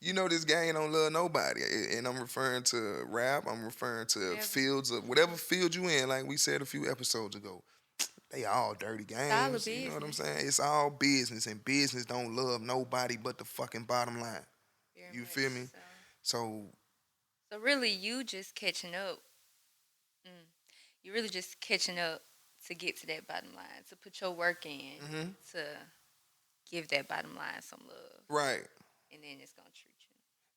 [SPEAKER 2] this gang don't love nobody. And I'm referring to rap. I'm referring to fields of whatever field you in, like we said a few episodes ago. They all dirty games. You know what I'm saying? It's all business, and business don't love nobody but the fucking bottom line.
[SPEAKER 1] Very
[SPEAKER 2] You
[SPEAKER 1] much
[SPEAKER 2] feel me? So
[SPEAKER 1] So really, you just catching up. You're really just catching up to get to that bottom line, to put your work in, to give that bottom line some love,
[SPEAKER 2] right.
[SPEAKER 1] and then it's gonna treat you.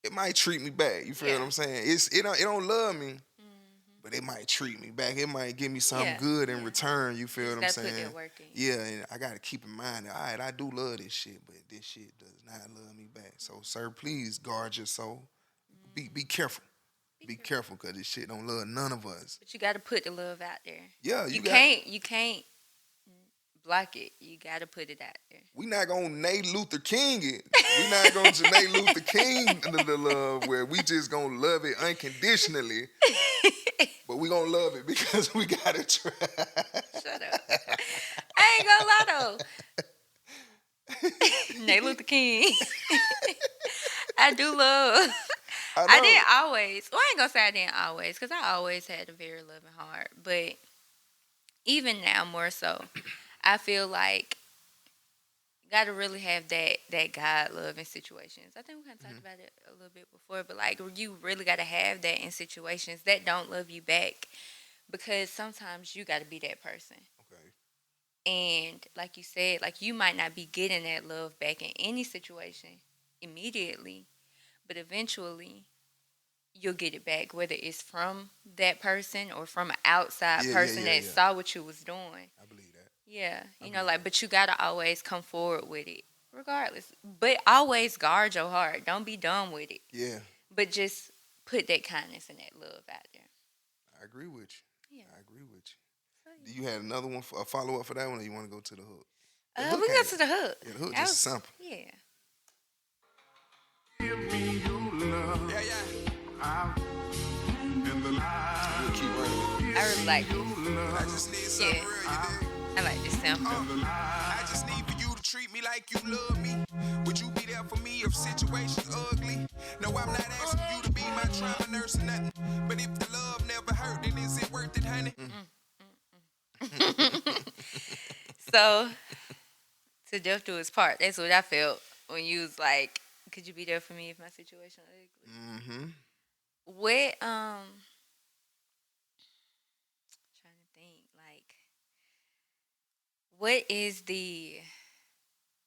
[SPEAKER 2] It might treat me back. You feel what I'm saying? It don't love me, but it might treat me back. It might give me something good in return. You feel what I'm saying?
[SPEAKER 1] Put that work in.
[SPEAKER 2] Yeah, and I gotta keep in mind that, all right, I do love this shit, but this shit does not love me back. So, sir, please guard your soul. Be careful. Be careful, cause this shit don't love none of us.
[SPEAKER 1] But you got to put the love out there.
[SPEAKER 2] Yeah,
[SPEAKER 1] you can't block it. You got to put it out there.
[SPEAKER 2] We not gonna Nate Luther King it. We not gonna Janae Luther King the love where we just gonna love it unconditionally. But we gonna love it because we gotta try.
[SPEAKER 1] Shut up. I ain't gonna lie though. Nate Luther King. I do love. I didn't always. Well, I ain't gonna say I didn't always, because I always had a very loving heart. But even now, more so, I feel like you gotta really have that God love in situations. I think we kind of talked about it a little bit before, but like you really gotta have that in situations that don't love you back, because sometimes you gotta be that person.
[SPEAKER 2] Okay.
[SPEAKER 1] And like you said, like you might not be getting that love back in any situation immediately, but eventually you'll get it back, whether it's from that person or from an outside person that saw what you was doing.
[SPEAKER 2] I believe that.
[SPEAKER 1] Yeah, but you gotta always come forward with it, regardless. But always guard your heart. Don't be dumb with it.
[SPEAKER 2] Yeah.
[SPEAKER 1] But just put that kindness and that love out there.
[SPEAKER 2] I agree with you.
[SPEAKER 1] Yeah.
[SPEAKER 2] I agree with you. Do you have another one, a follow up for that one, or you want to go to the hook?
[SPEAKER 1] We go to the hook.
[SPEAKER 2] Yeah, the hook just simple.
[SPEAKER 1] Yeah.
[SPEAKER 3] Give me your love. Yeah.
[SPEAKER 2] We'll keep running.
[SPEAKER 1] I really like this.
[SPEAKER 3] I just need something real, you dig?
[SPEAKER 1] I like this sample.
[SPEAKER 3] I just need for you to treat me like you love me. Would you be there for me if situations ugly? No, I'm not asking you to be my trauma nurse or nothing. But if the love never hurt, then is it worth it, honey?
[SPEAKER 1] So, to death do his part. That's what I felt when you was like, could you be there for me if my situation was ugly? What, trying to think, like, what is the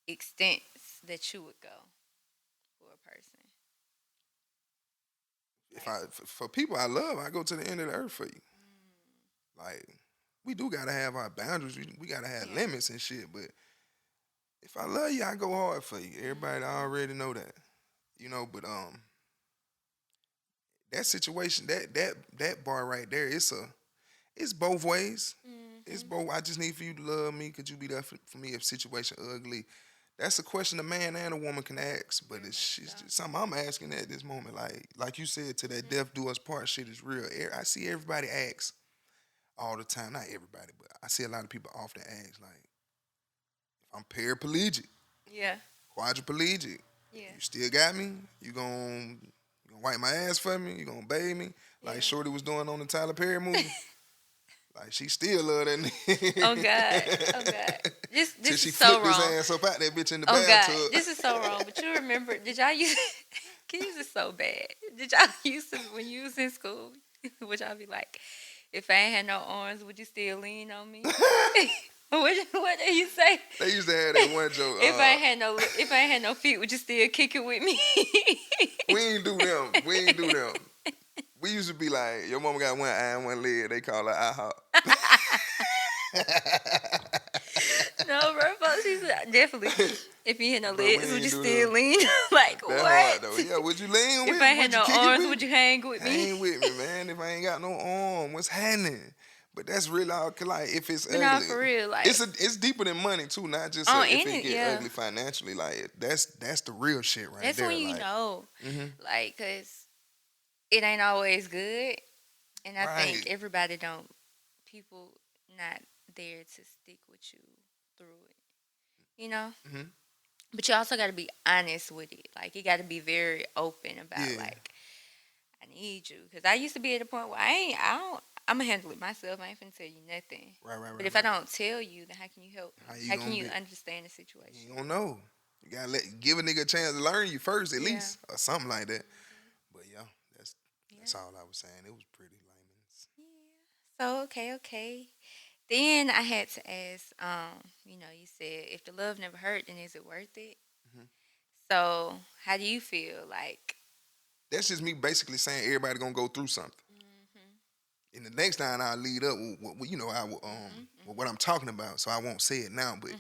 [SPEAKER 1] extent that you would go for a person?
[SPEAKER 2] For people I love, I go to the end of the earth for you. Like, we do gotta have our boundaries. We gotta have limits and shit. But If I love you, I go hard for you. Everybody already know that. But that situation, that bar right there, it's both ways. It's both. I just need for you to love me. Could you be there for me if situation ugly? That's a question a man and a woman can ask, but it's just something I'm asking at this moment. Like you said, to that death do us part shit is real. I see everybody ask all the time. Not everybody, but I see a lot of people often ask, like, if I'm paraplegic,
[SPEAKER 1] Yeah.
[SPEAKER 2] quadriplegic,
[SPEAKER 1] Yeah.
[SPEAKER 2] you still got me? You gonna wipe my ass for me? You gonna bathe me? Like Shorty was doing on the Tyler Perry movie? Like, she still love that nigga.
[SPEAKER 1] Oh God. Oh God. This
[SPEAKER 2] Till she
[SPEAKER 1] is so
[SPEAKER 2] flipped his
[SPEAKER 1] wrong.
[SPEAKER 2] ass up out that bitch in the
[SPEAKER 1] Oh
[SPEAKER 2] bathtub.
[SPEAKER 1] God. This is so wrong. But you remember? Did y'all use? Kids is so bad. Did y'all used to, when you was in school? Would y'all be like, if I ain't had no arms, would you still lean on me? What did you say?
[SPEAKER 2] They used to have that one joke.
[SPEAKER 1] If I ain't had no feet, would you still kick it with me?
[SPEAKER 2] We ain't do them. We used to be like, your mama got one eye and one leg. They call her IHOP.
[SPEAKER 1] No, bro, folks, she said definitely. If you had no
[SPEAKER 2] Bro,
[SPEAKER 1] legs,
[SPEAKER 2] we
[SPEAKER 1] would you
[SPEAKER 2] ain't do
[SPEAKER 1] still
[SPEAKER 2] them.
[SPEAKER 1] lean? Like
[SPEAKER 2] That
[SPEAKER 1] what?
[SPEAKER 2] hard though. Yeah, would you lean with
[SPEAKER 1] If
[SPEAKER 2] me?
[SPEAKER 1] I had
[SPEAKER 2] Would you
[SPEAKER 1] no
[SPEAKER 2] kick it
[SPEAKER 1] arms,
[SPEAKER 2] with
[SPEAKER 1] would
[SPEAKER 2] me?
[SPEAKER 1] you hang with me?
[SPEAKER 2] Hang with me, man. If I ain't got no arm, what's happening? But that's really all. Like, if it's
[SPEAKER 1] But
[SPEAKER 2] ugly,
[SPEAKER 1] no, for real, like
[SPEAKER 2] it's deeper than money too. Not just
[SPEAKER 1] Oh,
[SPEAKER 2] if
[SPEAKER 1] and
[SPEAKER 2] it get
[SPEAKER 1] yeah.
[SPEAKER 2] ugly financially. Like, that's the real shit right
[SPEAKER 1] that's
[SPEAKER 2] there.
[SPEAKER 1] when you
[SPEAKER 2] like,
[SPEAKER 1] know,
[SPEAKER 2] mhm.
[SPEAKER 1] like, cause it ain't always good, and I
[SPEAKER 2] Right.
[SPEAKER 1] think everybody don't people not there to stick with you through it, you know.
[SPEAKER 2] Mhm.
[SPEAKER 1] But you also got to be honest with it. Like, you got to be very open about
[SPEAKER 2] Yeah.
[SPEAKER 1] like, I need you, cause I used to be at a point where I'm gonna handle it myself. I ain't finna tell you nothing.
[SPEAKER 2] Right.
[SPEAKER 1] But if I don't tell you, then how can you help
[SPEAKER 2] How
[SPEAKER 1] me?
[SPEAKER 2] you
[SPEAKER 1] How
[SPEAKER 2] gonna
[SPEAKER 1] can you
[SPEAKER 2] be-
[SPEAKER 1] understand the
[SPEAKER 2] You
[SPEAKER 1] situation?
[SPEAKER 2] ain't gonna know. You gotta give a nigga a chance to learn you first, at
[SPEAKER 1] Yeah.
[SPEAKER 2] least, or something like that. But yeah, that's
[SPEAKER 1] Yeah.
[SPEAKER 2] all I was saying. It was pretty layman's.
[SPEAKER 1] So okay. Then I had to ask, you said if the love never hurt, then is it worth it?
[SPEAKER 2] Mhm.
[SPEAKER 1] So how do you feel? Like,
[SPEAKER 2] That's just me basically saying everybody gonna go through something. And the next time I'll lead up with what I'm talking about, so I won't say it now. But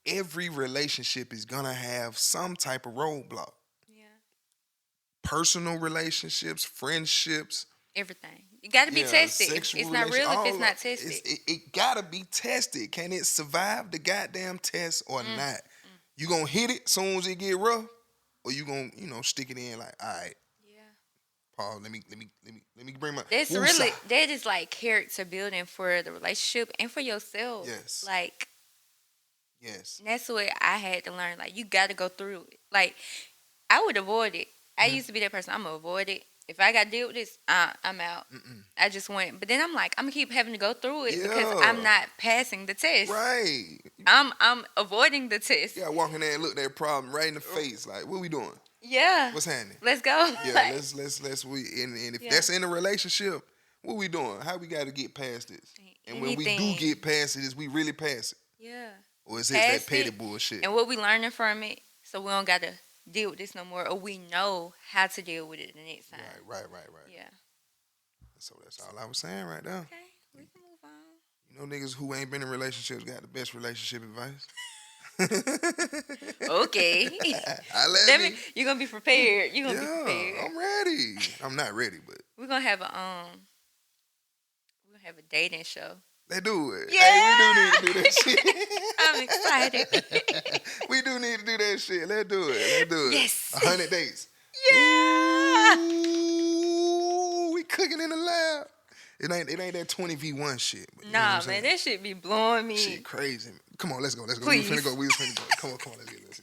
[SPEAKER 2] every relationship is gonna have some type of roadblock.
[SPEAKER 1] yeah,
[SPEAKER 2] Personal relationships, friendships,
[SPEAKER 1] everything. You got to be tested.
[SPEAKER 2] sexual
[SPEAKER 1] It's not real if it's not tested.
[SPEAKER 2] It gotta be tested. Can it survive the goddamn test or not? You gonna hit it soon as it get rough, or you gonna stick it in like, all right,
[SPEAKER 1] Yeah.
[SPEAKER 2] Paul, let me bring my.
[SPEAKER 1] That's
[SPEAKER 2] woosah.
[SPEAKER 1] really that is like character building for the relationship and for yourself.
[SPEAKER 2] Yes.
[SPEAKER 1] Like,
[SPEAKER 2] Yes.
[SPEAKER 1] and that's what I had to learn. Like, you got to go through it. Like, I would avoid it. I used to be that person. I'm gonna avoid it. If I got to deal with this, I'm out. I just went. But then I'm like, I'm gonna keep having to go through it because
[SPEAKER 2] Yeah.
[SPEAKER 1] I'm not passing the test.
[SPEAKER 2] Right.
[SPEAKER 1] I'm avoiding the test.
[SPEAKER 2] You gotta walk in there and look that problem right in the face. Like, what we doing?
[SPEAKER 1] Yeah.
[SPEAKER 2] What's happening?
[SPEAKER 1] Let's go.
[SPEAKER 2] Yeah,
[SPEAKER 1] Like,
[SPEAKER 2] let's and if
[SPEAKER 1] Yeah.
[SPEAKER 2] that's in a relationship, what we doing? How we gotta get past this? And when we do
[SPEAKER 1] Anything.
[SPEAKER 2] get past it, is we really pass it?
[SPEAKER 1] Yeah.
[SPEAKER 2] Or is it
[SPEAKER 1] Past
[SPEAKER 2] that petty
[SPEAKER 1] it,
[SPEAKER 2] bullshit?
[SPEAKER 1] And what we learning from it, so we don't gotta deal with this no more, or we know how to deal with it the next time.
[SPEAKER 2] Right.
[SPEAKER 1] Yeah.
[SPEAKER 2] So that's all I was saying right now.
[SPEAKER 1] Okay, we can move on.
[SPEAKER 2] You know, niggas who ain't been in relationships got the best relationship advice.
[SPEAKER 1] Okay.
[SPEAKER 2] Let me.
[SPEAKER 1] You're gonna be prepared. You're gonna be
[SPEAKER 2] Yeah,
[SPEAKER 1] prepared.
[SPEAKER 2] I'm ready. I'm not ready, but
[SPEAKER 1] We're gonna have a dating show.
[SPEAKER 2] they do it.
[SPEAKER 1] Yeah.
[SPEAKER 2] Hey, we do need to do that shit.
[SPEAKER 1] I'm excited.
[SPEAKER 2] We do need to do that shit. Let's do it.
[SPEAKER 1] Yes.
[SPEAKER 2] 100 days.
[SPEAKER 1] Yeah.
[SPEAKER 2] Ooh, we cooking in the lab. It ain't that 20v1 shit. But you know what
[SPEAKER 1] Nah,
[SPEAKER 2] I'm saying?
[SPEAKER 1] man, that shit be blowing me.
[SPEAKER 2] Shit crazy. Come on, let's go.
[SPEAKER 1] Please.
[SPEAKER 2] We was finna go. Come on, let's get it.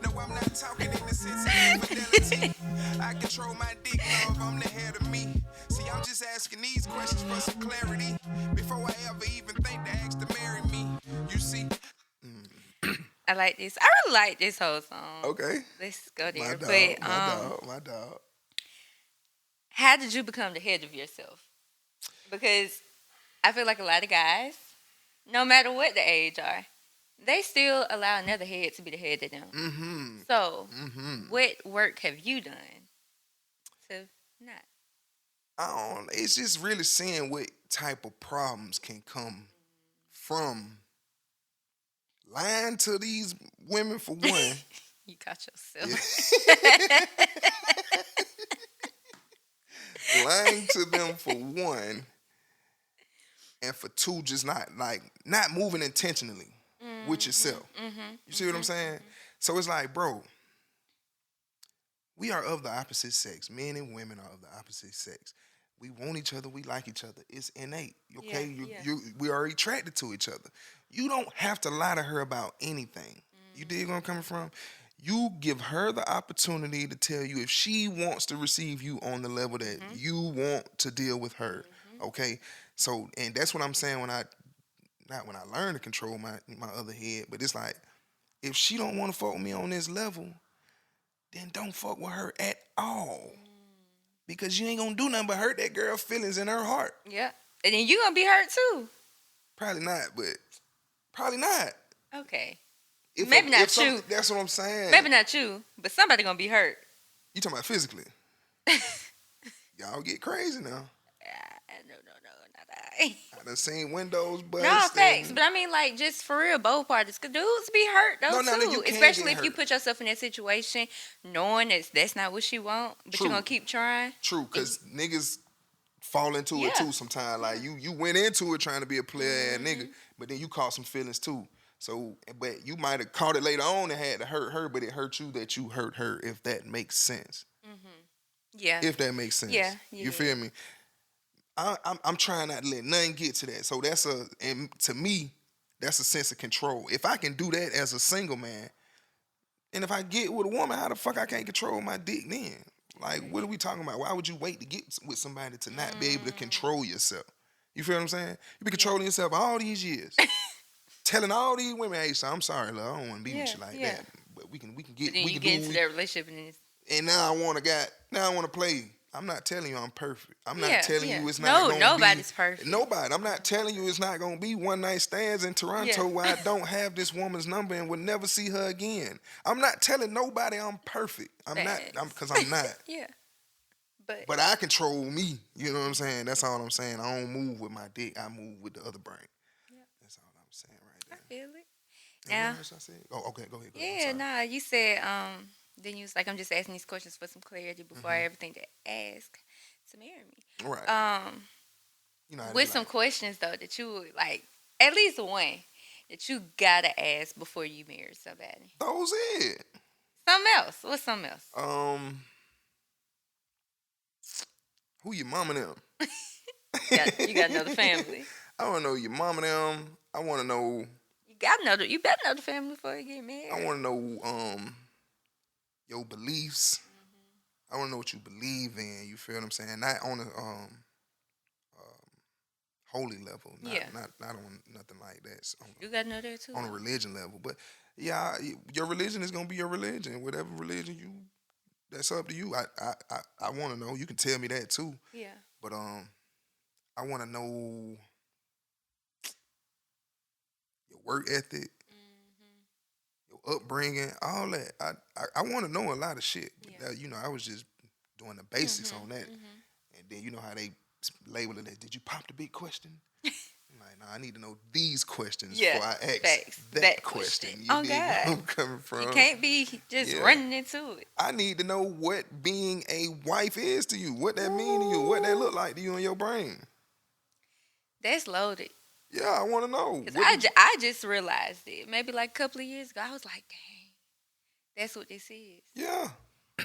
[SPEAKER 3] No, I'm not talking in the sense of infidelity. I control my dick, love, I'm the head of me. See, I'm just asking these questions for some clarity before I ever even think to ask to marry me. You see?
[SPEAKER 1] I like this. I really like this whole song.
[SPEAKER 2] Okay.
[SPEAKER 1] Let's go there.
[SPEAKER 2] My dog.
[SPEAKER 1] How did you become the head of yourself? Because I feel like a lot of guys, no matter what the age are, they still allow another head to be the head of them.
[SPEAKER 2] Mm-hmm.
[SPEAKER 1] So,
[SPEAKER 2] Mm-hmm.
[SPEAKER 1] what work have you done to not?
[SPEAKER 2] It's just really seeing what type of problems can come from lying to these women for one.
[SPEAKER 1] You caught yourself.
[SPEAKER 2] Lying to them for one, and for two, just not moving intentionally with yourself. You see what I'm saying? So it's like, bro, we are of the opposite sex. Men and women are of the opposite sex. We want each other. We like each other. It's innate. Okay, we are attracted to each other. You don't have to lie to her about anything. You dig where I'm coming from? You give her the opportunity to tell you if she wants to receive you on the level that you want to deal with her. Okay, so and that's what I'm saying when I learn to control my other head. But it's like, if she don't want to fuck with me on this level, then don't fuck with her at all. Because you ain't gonna do nothing but hurt that girl's feelings in her heart.
[SPEAKER 1] Yeah. And then you gonna be hurt too.
[SPEAKER 2] Probably not, but probably not.
[SPEAKER 1] Okay. Maybe not you.
[SPEAKER 2] That's what I'm saying.
[SPEAKER 1] Maybe not you, but somebody gonna be hurt.
[SPEAKER 2] You talking about physically? Y'all get crazy now.
[SPEAKER 1] No, not I.
[SPEAKER 2] I done seen windows bust.
[SPEAKER 1] No, thanks. But I mean, like, just for real, both parties. Cause dudes be hurt though too. Especially if you put yourself in that situation, knowing that's not what she want, but you're gonna keep trying.
[SPEAKER 2] True, cause niggas fall into it too sometimes. Like you went into it trying to be a player ass nigga, but then you caught some feelings too. So, but you might have caught it later on and had to hurt her, but it hurt you that you hurt her. If that makes sense.
[SPEAKER 1] Yeah.
[SPEAKER 2] If that makes sense.
[SPEAKER 1] Yeah.
[SPEAKER 2] You feel me? I'm trying not to let nothing get to that. So and to me, that's a sense of control. If I can do that as a single man, and if I get with a woman, how the fuck I can't control my dick then? Like, what are we talking about? Why would you wait to get with somebody to not be able to control yourself? You feel what I'm saying? You be controlling yourself all these years. Telling all these women, hey, so I'm sorry, love, I don't want to be with you like that. But we can get.
[SPEAKER 1] Then you get into that relationship and
[SPEAKER 2] now I want to play. I'm not telling you I'm perfect. I'm not telling you it's not going to be.
[SPEAKER 1] Nobody's perfect.
[SPEAKER 2] Nobody. I'm not telling you it's not going to be one night stands in Toronto where I don't have this woman's number and will never see her again. I'm not telling nobody I'm perfect. I'm not, because I'm not. But I control me. You know what I'm saying? That's all I'm saying. I don't move with my dick. I move with the other brain. That's all I'm saying right there.
[SPEAKER 1] I feel it.
[SPEAKER 2] Yeah. What else I said? Oh, okay. Go ahead.
[SPEAKER 1] Yeah, nah. You said, then you was like, I'm just asking these questions for some clarity before I ever think to ask to marry me.
[SPEAKER 2] Right. You know,
[SPEAKER 1] with some questions though that you would like, at least one that you gotta ask before you marry somebody.
[SPEAKER 2] Those it.
[SPEAKER 1] Something else. What's something else?
[SPEAKER 2] Who your mama them?
[SPEAKER 1] You gotta know the family.
[SPEAKER 2] I want to know your mama them. I want to know.
[SPEAKER 1] You better know the family before you get married.
[SPEAKER 2] I want to know your beliefs. I want to know what you believe in. You feel what I'm saying? Not on a holy level. Not on nothing like that.
[SPEAKER 1] You gotta know that too.
[SPEAKER 2] On a religion level, but yeah, your religion is gonna be your religion. Whatever religion that's up to you. I want to know. You can tell me that too.
[SPEAKER 1] Yeah.
[SPEAKER 2] But I want to know your work ethic, your upbringing, all that. I want to know a lot of shit. Yeah. You know, I was just doing the basics on that, and then you know how they label it as, did you pop the big question? I'm like, nah, I need to know these questions before I ask that question. You
[SPEAKER 1] oh
[SPEAKER 2] know
[SPEAKER 1] God,
[SPEAKER 2] where I'm coming from.
[SPEAKER 1] You can't be just running into it.
[SPEAKER 2] I need to know what being a wife is to you, what that mean to you, what that look like to you in your brain.
[SPEAKER 1] That's loaded.
[SPEAKER 2] Yeah, I want to know.
[SPEAKER 1] I just realized it. Maybe like a couple of years ago, I was like, dang, that's what this is.
[SPEAKER 2] Yeah.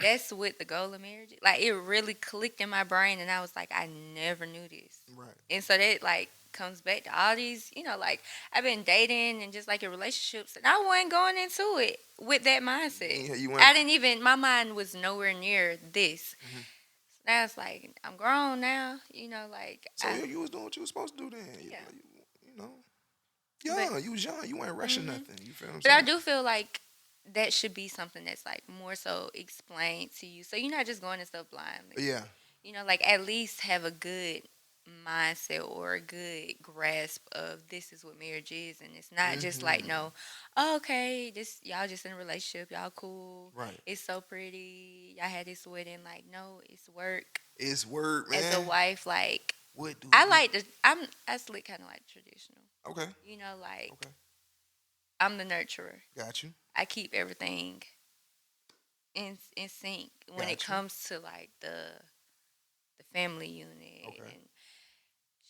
[SPEAKER 1] That's what the goal of marriage is. Like, it really clicked in my brain, and I was like, I never knew this.
[SPEAKER 2] Right.
[SPEAKER 1] And so that, like, comes back to all these, you know, like, I've been dating and just, like, in relationships, and I wasn't going into it with that mindset. Yeah, my mind was nowhere near this. So now it's like, I'm grown now, you know, like.
[SPEAKER 2] So you was doing what you was supposed to do then. Yeah. You know, you was young. You weren't rushing nothing. You feel what I'm saying?
[SPEAKER 1] But I do feel like that should be something that's like more so explained to you. So you're not just going into stuff blindly.
[SPEAKER 2] Yeah.
[SPEAKER 1] You know, like at least have a good mindset or a good grasp of this is what marriage is. And it's not just like, okay, y'all just in a relationship. Y'all cool.
[SPEAKER 2] Right.
[SPEAKER 1] It's so pretty. Y'all had this wedding. Like, no, it's work.
[SPEAKER 2] It's work, man.
[SPEAKER 1] As a wife, like,
[SPEAKER 2] what do
[SPEAKER 1] I like I still kind of like traditional.
[SPEAKER 2] Okay.
[SPEAKER 1] You know, like, I'm the nurturer.
[SPEAKER 2] Got you.
[SPEAKER 1] I keep everything in sync when it comes to like the family unit and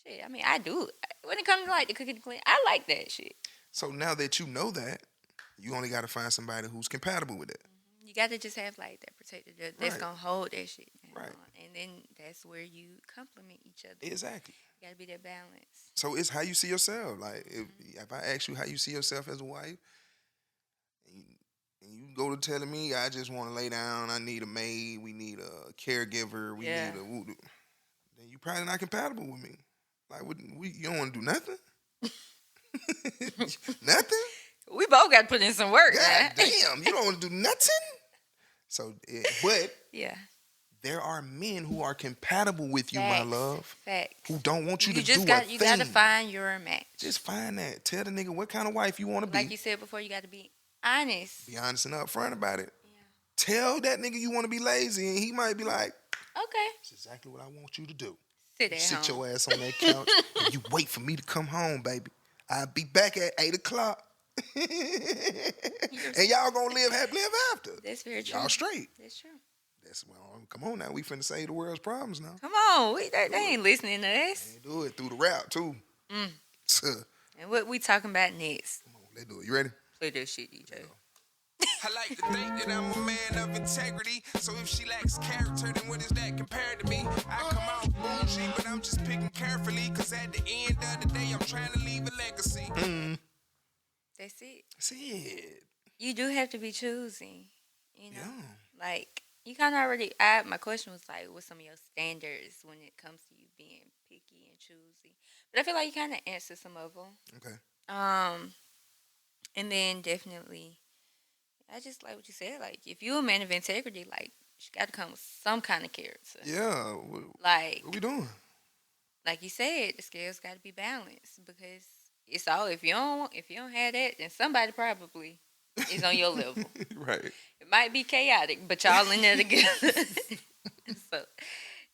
[SPEAKER 1] shit. I mean, I do when it comes to like the cooking and clean. I like that shit.
[SPEAKER 2] So now that you know that, you only got to find somebody who's compatible with it.
[SPEAKER 1] You got to just have like that protector that's gonna hold that shit down.
[SPEAKER 2] Right.
[SPEAKER 1] And then that's where you complement each other.
[SPEAKER 2] Exactly.
[SPEAKER 1] You gotta be that balance.
[SPEAKER 2] So it's how you see yourself. Like if I ask you how you see yourself as a wife, and you go to telling me I just want to lay down, I need a maid, we need a caregiver, we need a then you probably not compatible with me. Like you don't want to do nothing. Nothing.
[SPEAKER 1] We both got to put in some work.
[SPEAKER 2] God damn, you don't want to do nothing. So, but there are men who are compatible with you, my love.
[SPEAKER 1] Facts.
[SPEAKER 2] Who don't want you to do a thing.
[SPEAKER 1] You got to find your match.
[SPEAKER 2] Just find that. Tell the nigga what kind of wife you want to be.
[SPEAKER 1] Like you said before, you got to be honest.
[SPEAKER 2] Be honest and upfront about it. Yeah. Tell that nigga you want to be lazy, and he might be like,
[SPEAKER 1] okay.
[SPEAKER 2] That's exactly what I want you to do.
[SPEAKER 1] Sit
[SPEAKER 2] your ass on that couch, and you wait for me to come home, baby. I'll be back at 8 o'clock. And y'all gonna live happily ever after.
[SPEAKER 1] That's very true.
[SPEAKER 2] Y'all straight.
[SPEAKER 1] That's true.
[SPEAKER 2] Come on now. We finna save the world's problems now.
[SPEAKER 1] Come on. They ain't listening to us.
[SPEAKER 2] They do it through the rap, too.
[SPEAKER 1] And what we talking about next?
[SPEAKER 2] Come on, let's do it. You ready?
[SPEAKER 1] Play that shit, DJ.
[SPEAKER 3] I like to think that I'm a man of integrity. So if she lacks character, then what is that compared to me? I come out bougie, but I'm just picking carefully. Cause at the end of the day, I'm trying to leave a legacy.
[SPEAKER 1] That's it.
[SPEAKER 2] That's it.
[SPEAKER 1] You do have to be choosy. You know?
[SPEAKER 2] Yeah.
[SPEAKER 1] Like, you kind of already... my question was like, what's some of your standards when it comes to you being picky and choosy? But I feel like you kind of answered some of them.
[SPEAKER 2] Okay.
[SPEAKER 1] And then definitely... I just like what you said. Like, if you're a man of integrity, like, you got to come with some kind of character.
[SPEAKER 2] Yeah.
[SPEAKER 1] Like,
[SPEAKER 2] what we doing?
[SPEAKER 1] Like you said, the scales got to be balanced because it's all. If you don't have that, then somebody probably is on your level.
[SPEAKER 2] Right.
[SPEAKER 1] It might be chaotic, but y'all in there together. So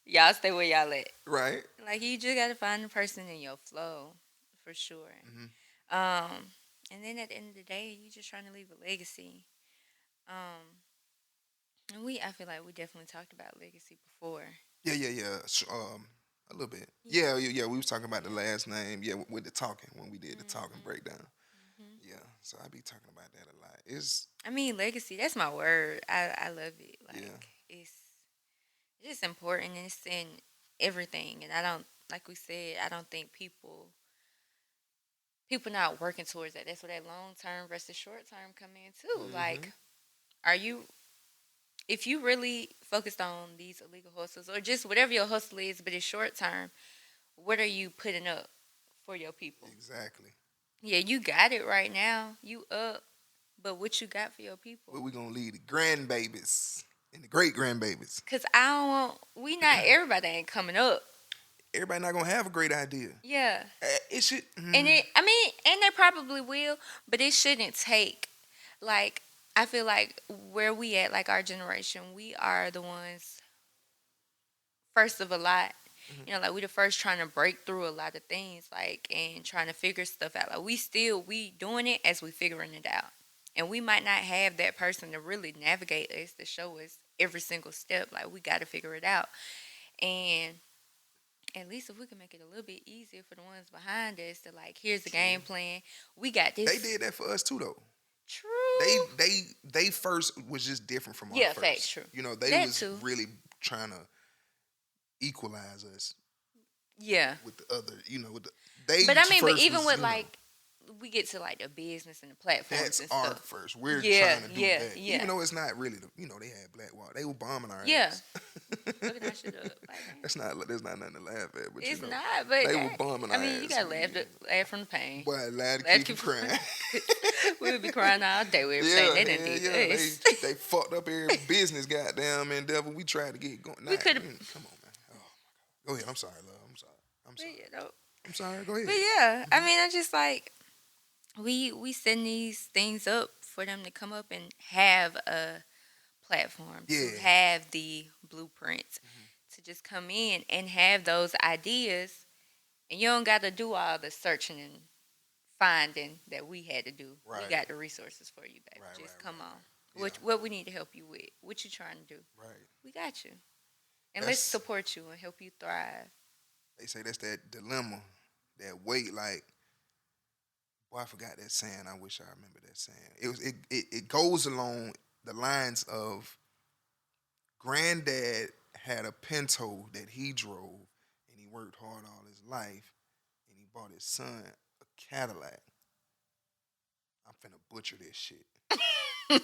[SPEAKER 1] y'all stay where y'all at.
[SPEAKER 2] Right.
[SPEAKER 1] Like you just got to find the person in your flow, for sure. And then at the end of the day, you just trying to leave a legacy. And I feel like we definitely talked about legacy before.
[SPEAKER 2] Yeah. A little bit. Yeah. We was talking about the last name. Yeah, with the talking when we did the talking breakdown. Yeah. So I be talking about that a lot.
[SPEAKER 1] Legacy. That's my word. I love it. Like it's just important. And it's in everything. And I don't, like we said, I don't think people not working towards that. That's where that long term versus short term come in too. Like, if you really focused on these illegal hustles or just whatever your hustle is, but it's short term, what are you putting up for your people?
[SPEAKER 2] Exactly.
[SPEAKER 1] Yeah, you got it right now. You up, but what you got for your people?
[SPEAKER 2] What we gonna leave the grandbabies and the great grandbabies?
[SPEAKER 1] Cause not everybody ain't coming up.
[SPEAKER 2] Everybody not gonna have a great idea.
[SPEAKER 1] Yeah.
[SPEAKER 2] It should.
[SPEAKER 1] And and they probably will, but it shouldn't take. Like, I feel like where we at, like our generation, we are the ones first of a lot. You know, like we the first trying to break through a lot of things, like, and trying to figure stuff out. Like we doing it as we figuring it out. And we might not have that person to really navigate us, to show us every single step. Like, we got to figure it out. And at least if we can make it a little bit easier for the ones behind us to, like, here's the game plan. We got this.
[SPEAKER 2] They did that for us too, though.
[SPEAKER 1] True.
[SPEAKER 2] They first was just different from our first.
[SPEAKER 1] Facts, true.
[SPEAKER 2] You know, they was really trying to equalize us.
[SPEAKER 1] Yeah.
[SPEAKER 2] With the other, you know,
[SPEAKER 1] but even with like, we get to like the business and the platforms
[SPEAKER 2] that's
[SPEAKER 1] and
[SPEAKER 2] our
[SPEAKER 1] stuff.
[SPEAKER 2] first. We're trying to do that.
[SPEAKER 1] Yeah.
[SPEAKER 2] Even though it's not really they had Black Wall. They were bombing our
[SPEAKER 1] ass.
[SPEAKER 2] Looking
[SPEAKER 1] that shit up. Like,
[SPEAKER 2] there's not nothing to laugh at. But
[SPEAKER 1] it's not, but
[SPEAKER 2] they were bombing our ass.
[SPEAKER 1] You gotta laugh from the pain.
[SPEAKER 2] Boy, laugh to keep crying.
[SPEAKER 1] We would be crying all day with everything they done did us.
[SPEAKER 2] They fucked up every business, goddamn endeavor we tried to get going.
[SPEAKER 1] We could have.
[SPEAKER 2] Come on, man. Oh my God. Go ahead. I'm sorry, love. I'm sorry. I'm sorry. Go ahead.
[SPEAKER 1] But yeah, I just like we setting these things up for them to come up and have a platform, to have the blueprints, to just come in and have those ideas, and you don't got to do all the searching and finding that we had to do.
[SPEAKER 2] Right.
[SPEAKER 1] We got the resources for you, baby.
[SPEAKER 2] Right,
[SPEAKER 1] Just
[SPEAKER 2] right,
[SPEAKER 1] come
[SPEAKER 2] right,
[SPEAKER 1] on.
[SPEAKER 2] right.
[SPEAKER 1] What we need to help you with? What you trying to do?
[SPEAKER 2] Right.
[SPEAKER 1] We got you. And let's
[SPEAKER 2] That's-
[SPEAKER 1] support you and help you thrive.
[SPEAKER 2] They say that's that dilemma, that weight. Like, boy, I forgot that saying. I wish I remember that saying. It goes along the lines of granddad had a Pinto that he drove, and he worked hard all his life, and he bought his son a Cadillac. I'm finna butcher this shit. I'm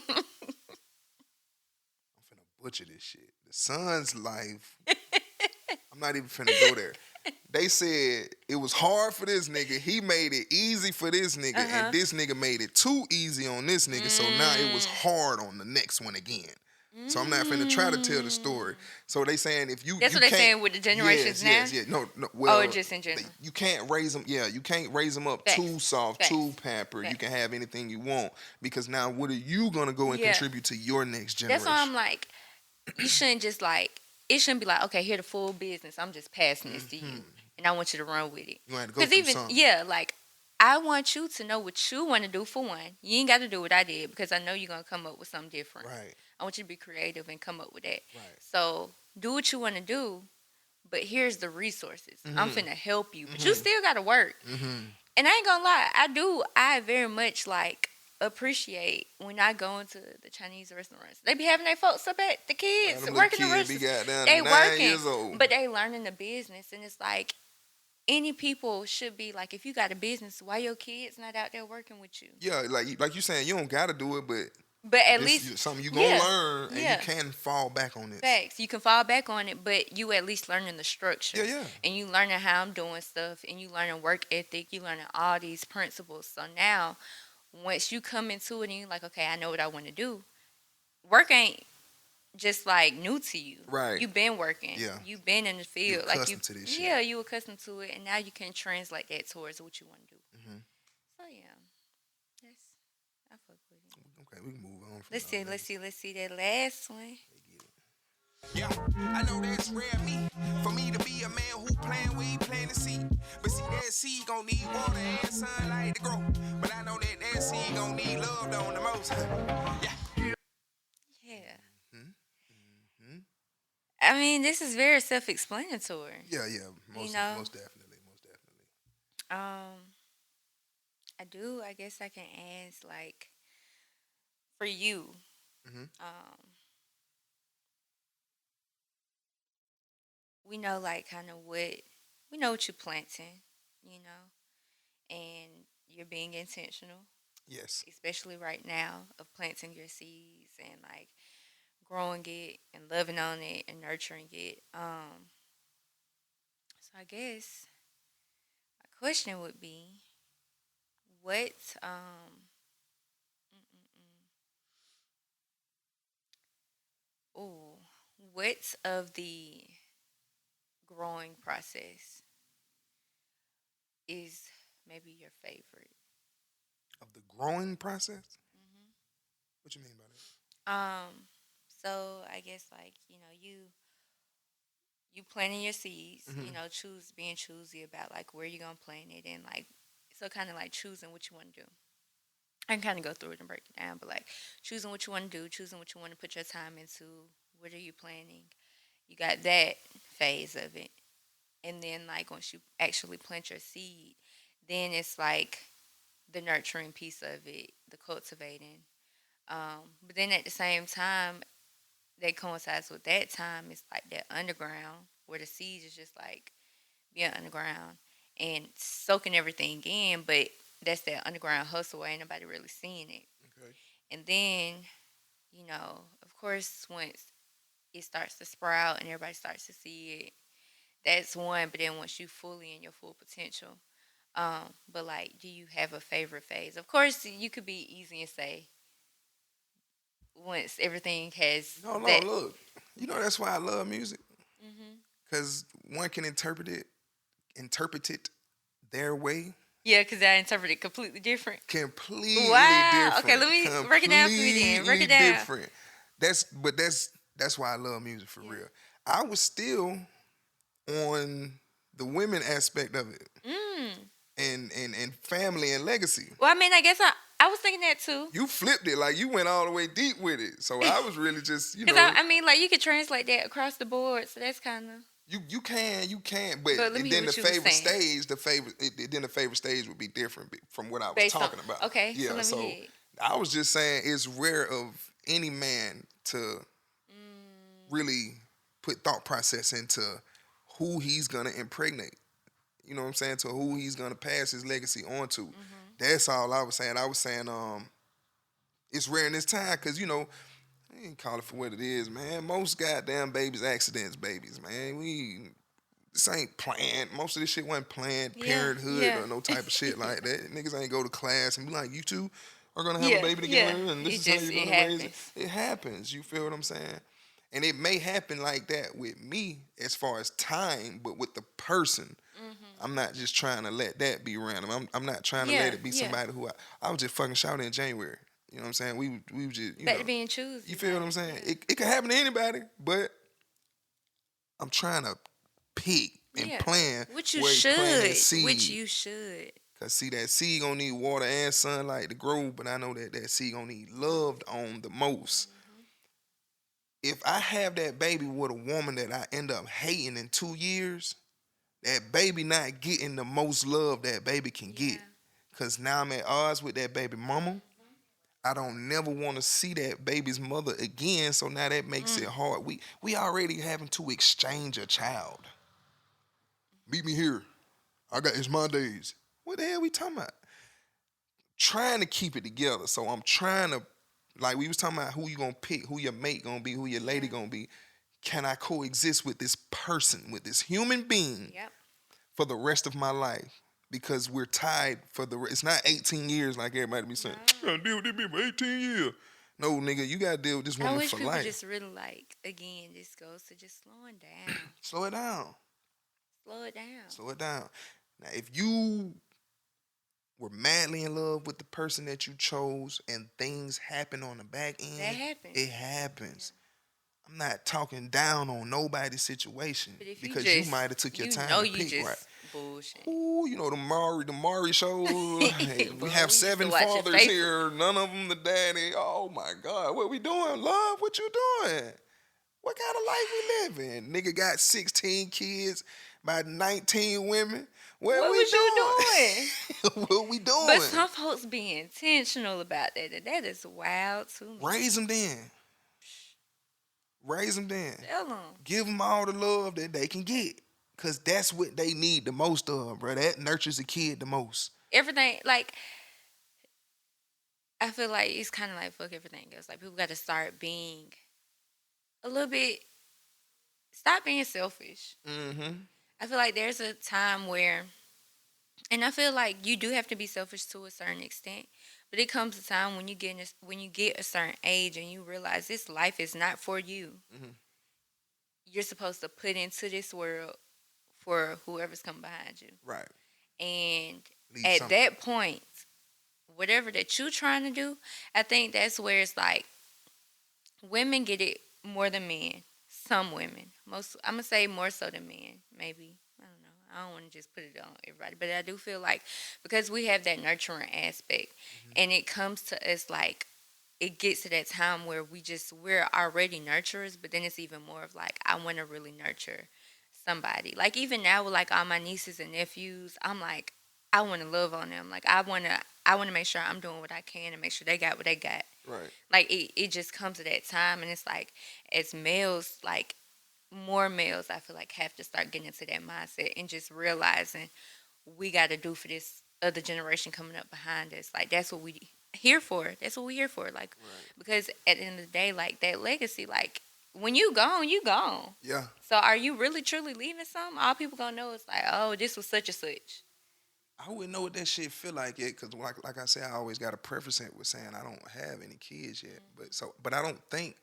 [SPEAKER 2] finna butcher this shit. The son's life. I'm not even finna go there. They said it was hard for this nigga. He made it easy for this nigga, and this nigga made it too easy on this nigga. So now it was hard on the next one again. So I'm not finna try to tell the story. So they saying if you
[SPEAKER 1] That's
[SPEAKER 2] you
[SPEAKER 1] what they
[SPEAKER 2] can't-
[SPEAKER 1] saying with the generations now?
[SPEAKER 2] Yes. No. Well,
[SPEAKER 1] Or just in general?
[SPEAKER 2] you can't raise them. Yeah, you can't raise them up
[SPEAKER 1] Facts.
[SPEAKER 2] too soft,
[SPEAKER 1] Facts.
[SPEAKER 2] too pampered. You
[SPEAKER 1] Facts.
[SPEAKER 2] can have anything you want because now what are you gonna go and
[SPEAKER 1] Yeah.
[SPEAKER 2] contribute to your next generation?
[SPEAKER 1] That's why I'm like, you shouldn't just like, it shouldn't be like, okay, here the full business. I'm just passing this to you, and I want you to run with it.
[SPEAKER 2] You gonna have to go through something.
[SPEAKER 1] Like, I want you to know what you want to do for one. You ain't got to do what I did because I know you're gonna come up with something different.
[SPEAKER 2] Right.
[SPEAKER 1] I want you to be creative and come up with that.
[SPEAKER 2] Right.
[SPEAKER 1] So do what you want to do, but here's the resources.
[SPEAKER 2] Mm-hmm.
[SPEAKER 1] I'm finna help you, but you still gotta work. And I ain't gonna lie, I very much like appreciate when I go into the Chinese restaurants. They be having their folks up at the kids
[SPEAKER 2] Them little
[SPEAKER 1] working the
[SPEAKER 2] kids be
[SPEAKER 1] restaurants.
[SPEAKER 2] goddamn
[SPEAKER 1] They
[SPEAKER 2] 9 years old.
[SPEAKER 1] working, but they learning the business, and it's like any people should be like, if you got a business, why your kids not out there working with you?
[SPEAKER 2] Yeah, like you saying, you don't gotta do it,
[SPEAKER 1] But at
[SPEAKER 2] this
[SPEAKER 1] least
[SPEAKER 2] is something you gonna learn, and
[SPEAKER 1] yeah.
[SPEAKER 2] you can fall back on it.
[SPEAKER 1] Facts. You can fall back on it, but you at least learning the structure.
[SPEAKER 2] Yeah.
[SPEAKER 1] And you learning how I'm doing stuff, and you learning work ethic. You learning all these principles. So now, once you come into it and you're like, okay, I know what I want to do. Work ain't just like new to you.
[SPEAKER 2] Right.
[SPEAKER 1] You've been working.
[SPEAKER 2] Yeah.
[SPEAKER 1] You've been in the field.
[SPEAKER 2] You're accustomed to this shit.
[SPEAKER 1] Yeah, you accustomed to it, and now you can translate that towards what you want to do. So yeah, I fuck with it.
[SPEAKER 2] Okay, we can move on. From
[SPEAKER 1] Let's see that last one.
[SPEAKER 3] Yeah, I know that's rare me. For me to be a man who playing, we ain't playing the seed. But see, that seed gon' need water and sunlight to grow. But I know that seed gon' need love on the most. Yeah.
[SPEAKER 1] I mean, this is very self-explanatory.
[SPEAKER 2] Yeah, most definitely.
[SPEAKER 1] I guess I can ask, like, for you, we know, like, kind of we know what you're planting, and you're being intentional,
[SPEAKER 2] Yes.
[SPEAKER 1] especially right now, of planting your seeds and, like, growing it and loving on it and nurturing it. So I guess my question would be, what's of the growing process is maybe your favorite?
[SPEAKER 2] Of the growing process? What you mean by that?
[SPEAKER 1] So I guess, like, you planting your seeds, being choosy about, like, where you're gonna plant it, and, like, so kind of like choosing what you want to do. I can kind of go through it and break it down, but, like, choosing what you want to do, choosing what you want to put your time into, what are you planning? You got that phase of it. And then, like, once you actually plant your seed, then it's like the nurturing piece of it, the cultivating. But then at the same time, that coincides with that time, it's like that underground where the seeds is just like being underground and soaking everything in, but that's that underground hustle where ain't nobody really seeing it.
[SPEAKER 2] Okay.
[SPEAKER 1] And then, of course, once it starts to sprout and everybody starts to see it, that's one. But then once you fully in your full potential, but, like, do you have a favorite phase? Of course, you could be easy and say, once everything has
[SPEAKER 2] No,
[SPEAKER 1] that.
[SPEAKER 2] look. That's why I love music. Because one can interpret it their way.
[SPEAKER 1] Yeah, because I interpret it completely different.
[SPEAKER 2] Completely
[SPEAKER 1] Wow.
[SPEAKER 2] different.
[SPEAKER 1] Okay, let me break it down for me then. Break it down.
[SPEAKER 2] Different. That's why I love music for real. I was still on the women aspect of it. and family and legacy.
[SPEAKER 1] Well, I mean, I guess I was thinking that too.
[SPEAKER 2] You flipped it, like you went all the way deep with it. So I was really just, you know.
[SPEAKER 1] Because I mean, like you could translate that across the board, so that's kind of.
[SPEAKER 2] You can, but
[SPEAKER 1] let me hear
[SPEAKER 2] then
[SPEAKER 1] what
[SPEAKER 2] the
[SPEAKER 1] you was
[SPEAKER 2] favorite
[SPEAKER 1] saying.
[SPEAKER 2] stage, then the favorite stage would be different from what I was
[SPEAKER 1] Based on-
[SPEAKER 2] talking about.
[SPEAKER 1] okay, so
[SPEAKER 2] yeah.
[SPEAKER 1] let me
[SPEAKER 2] So
[SPEAKER 1] hear it.
[SPEAKER 2] I was just saying it's rare of any man to really put thought process into who he's gonna impregnate. You know what I'm saying? To who he's gonna pass his legacy on to. That's all I was saying. I was saying it's rare in this time because you know. I ain't call it for what it is, man. Most goddamn babies, accidents, babies, man. This ain't planned. Most of this shit wasn't planned, parenthood or no type of shit like that. Niggas ain't go to class and be like, you two are gonna have a baby together, and this is how you're gonna raise it. It happens. You feel what I'm saying? And it may happen like that with me as far as time, but with the person, I'm not just trying to let that be random. I'm not trying to let it be somebody who I was just fucking shouting in January. You know what I'm saying? We just
[SPEAKER 1] Back to being choosy.
[SPEAKER 2] You feel what I'm saying? It could happen to anybody, but I'm trying to pick and plan
[SPEAKER 1] which you
[SPEAKER 2] where
[SPEAKER 1] should.
[SPEAKER 2] plant that seed.
[SPEAKER 1] Which you should.
[SPEAKER 2] Cause see that seed gonna need water and sunlight to grow, but I know that seed gonna need loved on the most. If I have that baby with a woman that I end up hating in 2 years, that baby not getting the most love that baby can get. Cause now I'm at odds with that baby mama. I don't never want to see that baby's mother again, so now that makes it hard. We already having to exchange a child. Meet me here. It's my days. What the hell we talking about? Trying to keep it together. So I'm trying to, like we was talking about who you gonna pick, who your mate gonna be, who your lady gonna be. Can I coexist with this person, with this human being for the rest of my life? Because we're tied it's not 18 years like everybody be saying. I gotta deal with this bitch for 18 years. No, nigga, you gotta deal with this woman for life.
[SPEAKER 1] I wish people just really again, this goes to just slowing down.
[SPEAKER 2] Slow it down.
[SPEAKER 1] Slow it down.
[SPEAKER 2] Slow it down. Now, if you were madly in love with the person that you chose and things happen on the back end,
[SPEAKER 1] that happens.
[SPEAKER 2] It happens. Yeah. I'm not talking down on nobody's situation because you might have took your time to pick right.
[SPEAKER 1] Bullshit.
[SPEAKER 2] Ooh, you know the Maury shows. Hey, we have 7 fathers here. None of them the daddy. Oh my God, what we doing, love? What you doing? What kind of life we living? Nigga got 16 kids by 19 women. What we doing? What we doing?
[SPEAKER 1] But some folks be intentional about that. That is wild to me.
[SPEAKER 2] Raise them then. Raise them then.
[SPEAKER 1] Tell them.
[SPEAKER 2] Give them all the love that they can get. Because that's what they need the most of, bro. That nurtures a kid the most.
[SPEAKER 1] Everything, like, I feel like it's kind of like fuck everything else. Like, people got to start being a little bit, stop being selfish. I feel like there's a time where, and I feel like you do have to be selfish to a certain extent, but it comes a time when you get a certain age and you realize this life is not for you. You're supposed to put into this world for whoever's come behind you.
[SPEAKER 2] Right.
[SPEAKER 1] And at that point, whatever that you're trying to do, I think that's where it's like women get it more than men. Some women. I'm going to say more so than men, maybe. I don't know. I don't want to just put it on everybody. But I do feel like because we have that nurturing aspect and it comes to us like it gets to that time where we're already nurturers, but then it's even more of like I want to really nurture somebody. Like even now with like all my nieces and nephews, I'm like I want to love on them. Like I want to make sure I'm doing what I can and make sure they got what they got.
[SPEAKER 2] Right.
[SPEAKER 1] Like it just comes to that time and it's like as males, like more males I feel like have to start getting into that mindset and just realizing we got to do for this other generation coming up behind us. Like that's what we here for. That's what we here for. Like because at the end of the day, like that legacy, like when you gone, you gone.
[SPEAKER 2] Yeah.
[SPEAKER 1] So are you really truly leaving something? All people gonna know is like, oh, this was such and such.
[SPEAKER 2] I wouldn't know what that shit feel like yet, because like I said, I always got to preface it with saying I don't have any kids yet. But I don't think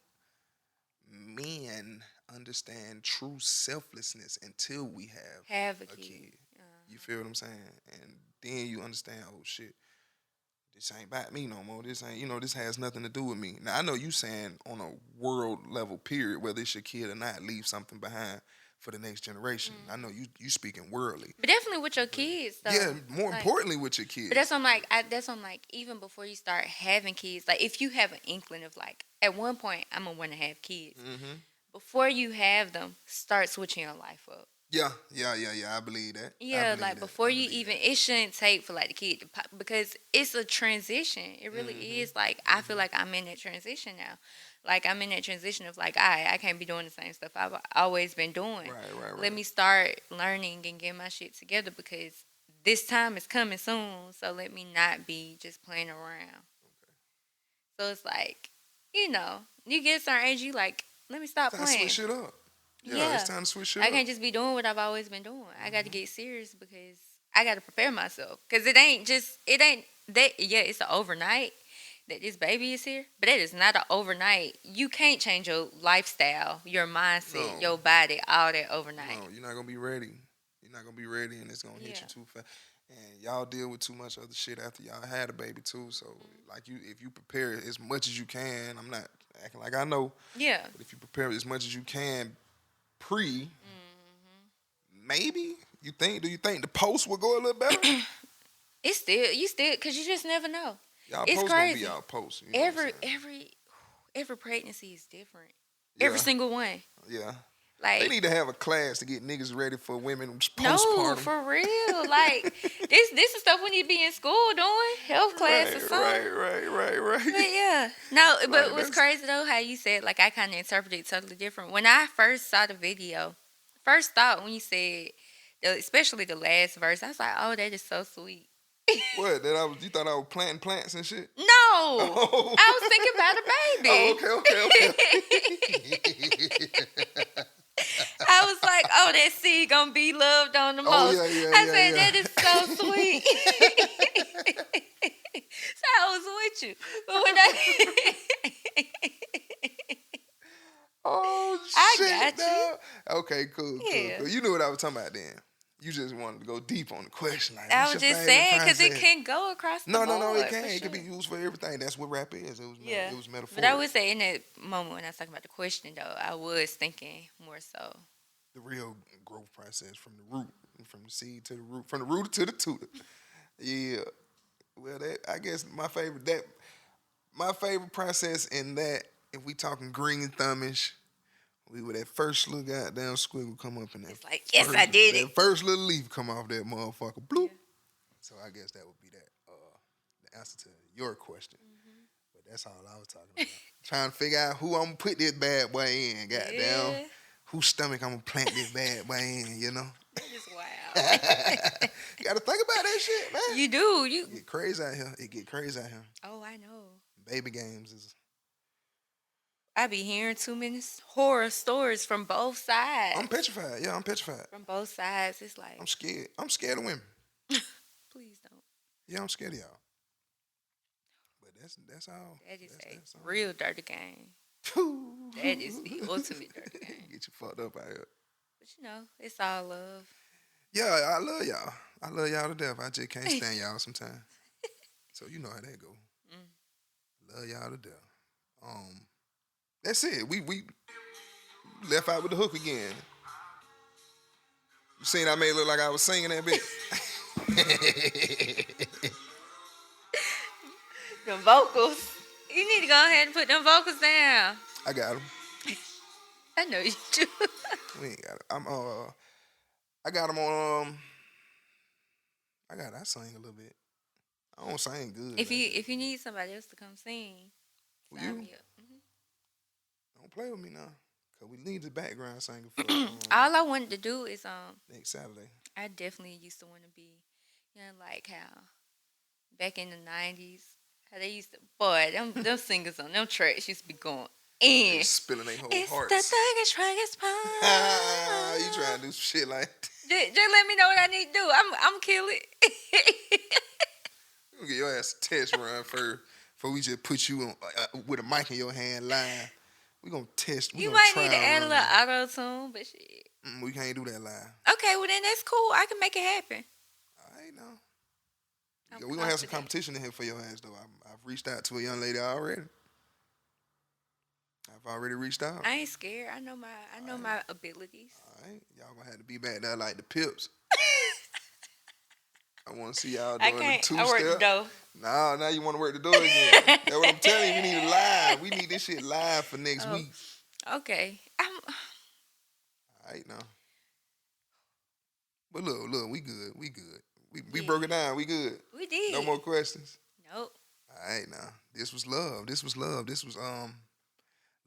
[SPEAKER 2] men understand true selflessness until we have a kid. You feel what I'm saying? And then you understand, oh shit, this ain't about me no more. This ain't, this has nothing to do with me. Now I know you saying on a world level period, whether it's your kid or not, leave something behind for the next generation. I know you speaking worldly.
[SPEAKER 1] But definitely with your kids, though.
[SPEAKER 2] Yeah, more importantly with your kids.
[SPEAKER 1] But that's what I'm like, even before you start having kids, like if you have an inkling of like, at one point I'm gonna want to have kids. Before you have them, start switching your life up.
[SPEAKER 2] Yeah. I believe that.
[SPEAKER 1] Yeah, like before you even, it shouldn't take for like the kid to pop, because it's a transition. It really is. Like I feel like I'm in that transition now. Like I'm in that transition of like I can't be doing the same stuff I've always been doing.
[SPEAKER 2] Right.
[SPEAKER 1] Let me start learning and getting my shit together, because this time is coming soon. So let me not be just playing around. So it's like, you get a certain age, you like, let me stop playing.
[SPEAKER 2] Switch it up. Yeah, it's time to switch it up.
[SPEAKER 1] I can't just be doing what I've always been doing. I got to get serious, because I got to prepare myself. Because it ain't that. Yeah, it's an overnight that this baby is here, but it is not an overnight. You can't change your lifestyle, your mindset, your body, all that overnight.
[SPEAKER 2] No, you're not gonna be ready. You're not gonna be ready, and it's gonna hit you too fast. And y'all deal with too much other shit after y'all had a baby too. So like if you prepare as much as you can, I'm not acting like I know. Yeah. But if you prepare as much as you can maybe do you think the post will go a little better?
[SPEAKER 1] You still, because you just never know.
[SPEAKER 2] Y'all
[SPEAKER 1] it's
[SPEAKER 2] post
[SPEAKER 1] crazy.
[SPEAKER 2] Gonna be y'all post.
[SPEAKER 1] Every pregnancy is different. Yeah. Every single one.
[SPEAKER 2] Yeah.
[SPEAKER 1] Like,
[SPEAKER 2] they need to have a class to get niggas ready for women postpartum.
[SPEAKER 1] No, for real. Like this is stuff we need to be in school doing, health class or something.
[SPEAKER 2] Right.
[SPEAKER 1] But yeah, no. But it was crazy though how you said, like, I kind of interpreted it totally different. When I first saw the video, first thought when you said, especially the last verse, I was like, oh, that is so sweet.
[SPEAKER 2] What? You thought I was planting plants and shit?
[SPEAKER 1] No, I was thinking about a baby.
[SPEAKER 2] Okay.
[SPEAKER 1] I was like, oh, that seed gonna be loved on the most. I said, that is so sweet. So I was with you. But when
[SPEAKER 2] oh, shit. I got you. Okay, cool. You knew what I was talking about then. You just wanted to go deep on the question. Like,
[SPEAKER 1] I was just saying, because it can go across the board.
[SPEAKER 2] No, it can. It can be used for everything. That's what rap is. It was metaphorical.
[SPEAKER 1] But I would say in that moment when I was talking about the question, though, I was thinking more so.
[SPEAKER 2] The real growth process from the root, from the seed to the root, from the rooter to the tutor. Yeah. Well, I guess my favorite process in that, if we talking green thumbish, we would that first little goddamn squiggle come up in that.
[SPEAKER 1] It's like, yes, I did it.
[SPEAKER 2] That first little leaf come off that motherfucker. Bloop. Yeah. So I guess that would be that. The answer to your question. But that's all I was talking about. Trying to figure out who I'm gonna put this bad boy in. Goddamn. Yeah. Whose stomach I'm gonna plant this bad boy in, you know?
[SPEAKER 1] That is wild.
[SPEAKER 2] You gotta think about that shit, man.
[SPEAKER 1] You do.
[SPEAKER 2] It get crazy out here.
[SPEAKER 1] Oh, I know.
[SPEAKER 2] Baby games is.
[SPEAKER 1] I be hearing too many horror stories from both sides.
[SPEAKER 2] I'm petrified. Yeah, I'm petrified.
[SPEAKER 1] From both sides, it's like.
[SPEAKER 2] I'm scared. I'm scared of women.
[SPEAKER 1] Please don't.
[SPEAKER 2] Yeah, I'm scared of y'all. But that's all.
[SPEAKER 1] That is a real dirty game. That is the ultimate dirty game.
[SPEAKER 2] Get you fucked up out here.
[SPEAKER 1] But it's all love.
[SPEAKER 2] Yeah, I love y'all. I love y'all to death. I just can't stand y'all sometimes. So you know how that go. Love y'all to death. That's it. We left out with the hook again. You seen I made it look like I was singing that bit.
[SPEAKER 1] The vocals. You need to go ahead and put them vocals down.
[SPEAKER 2] I got them.
[SPEAKER 1] I know you do.
[SPEAKER 2] We ain't got it. I got them on. I sing a little bit. I don't sing good.
[SPEAKER 1] If you need somebody else to come sing, sign me up.
[SPEAKER 2] Don't play with me now, cause we need the background singer for.
[SPEAKER 1] All I wanted to do is
[SPEAKER 2] next Saturday.
[SPEAKER 1] I definitely used to want to be, like how back in the 90s, how they used to, boy, them singers on them tracks used to be going in.
[SPEAKER 2] Spilling their whole
[SPEAKER 1] It's
[SPEAKER 2] hearts.
[SPEAKER 1] the thuggish part.
[SPEAKER 2] You trying to do some shit like
[SPEAKER 1] that. Just let me know what I need to do. I'm kill it.
[SPEAKER 2] You gonna get your ass a test run before we just put you on, with a mic in your hand live. We gonna test.
[SPEAKER 1] You might need to add a little auto tune, but shit.
[SPEAKER 2] We can't do that live.
[SPEAKER 1] Okay, well then that's cool. I can make it happen.
[SPEAKER 2] I know. We're gonna have some competition in here for your ass though. I've reached out to a young lady already. I've already reached out.
[SPEAKER 1] I ain't scared. I know my abilities.
[SPEAKER 2] All right, y'all gonna have to be back there like the Pips. I want to see y'all
[SPEAKER 1] I
[SPEAKER 2] doing the
[SPEAKER 1] can't.
[SPEAKER 2] two
[SPEAKER 1] I work the
[SPEAKER 2] step.
[SPEAKER 1] dough.
[SPEAKER 2] Nah, now you want to work the door again. That's what I'm telling you. We need it live. We need this shit live for next
[SPEAKER 1] Oh.
[SPEAKER 2] week.
[SPEAKER 1] Okay.
[SPEAKER 2] All right, now. But look, we good. We good. We
[SPEAKER 1] Yeah.
[SPEAKER 2] broke it down. We good.
[SPEAKER 1] We did.
[SPEAKER 2] No more questions.
[SPEAKER 1] Nope.
[SPEAKER 2] All right, now. This was love. This was love. This was love.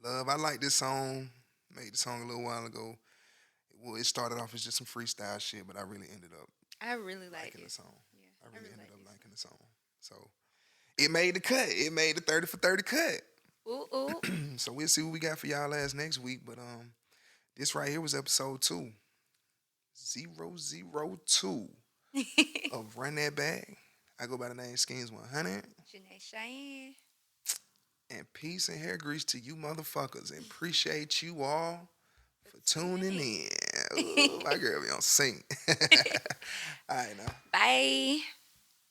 [SPEAKER 2] I like this song. Made the song a little while ago. Well, it started off as just some freestyle shit, but I really ended up
[SPEAKER 1] I really like
[SPEAKER 2] liking
[SPEAKER 1] it.
[SPEAKER 2] the song.
[SPEAKER 1] Yeah,
[SPEAKER 2] I really ended
[SPEAKER 1] like
[SPEAKER 2] up
[SPEAKER 1] this
[SPEAKER 2] liking the song. So it made the cut. It made the 30 for 30 cut.
[SPEAKER 1] Ooh, ooh.
[SPEAKER 2] So we'll see what we got for y'all next week. But this right here was episode 2. 002 of Run That Back. I go by the name Skeenz 100.
[SPEAKER 1] Janae Cheyenne.
[SPEAKER 2] And peace and hair grease to you motherfuckers. And appreciate you all for tuning in. Ooh, my girl be on sync. All right, now.
[SPEAKER 1] Bye.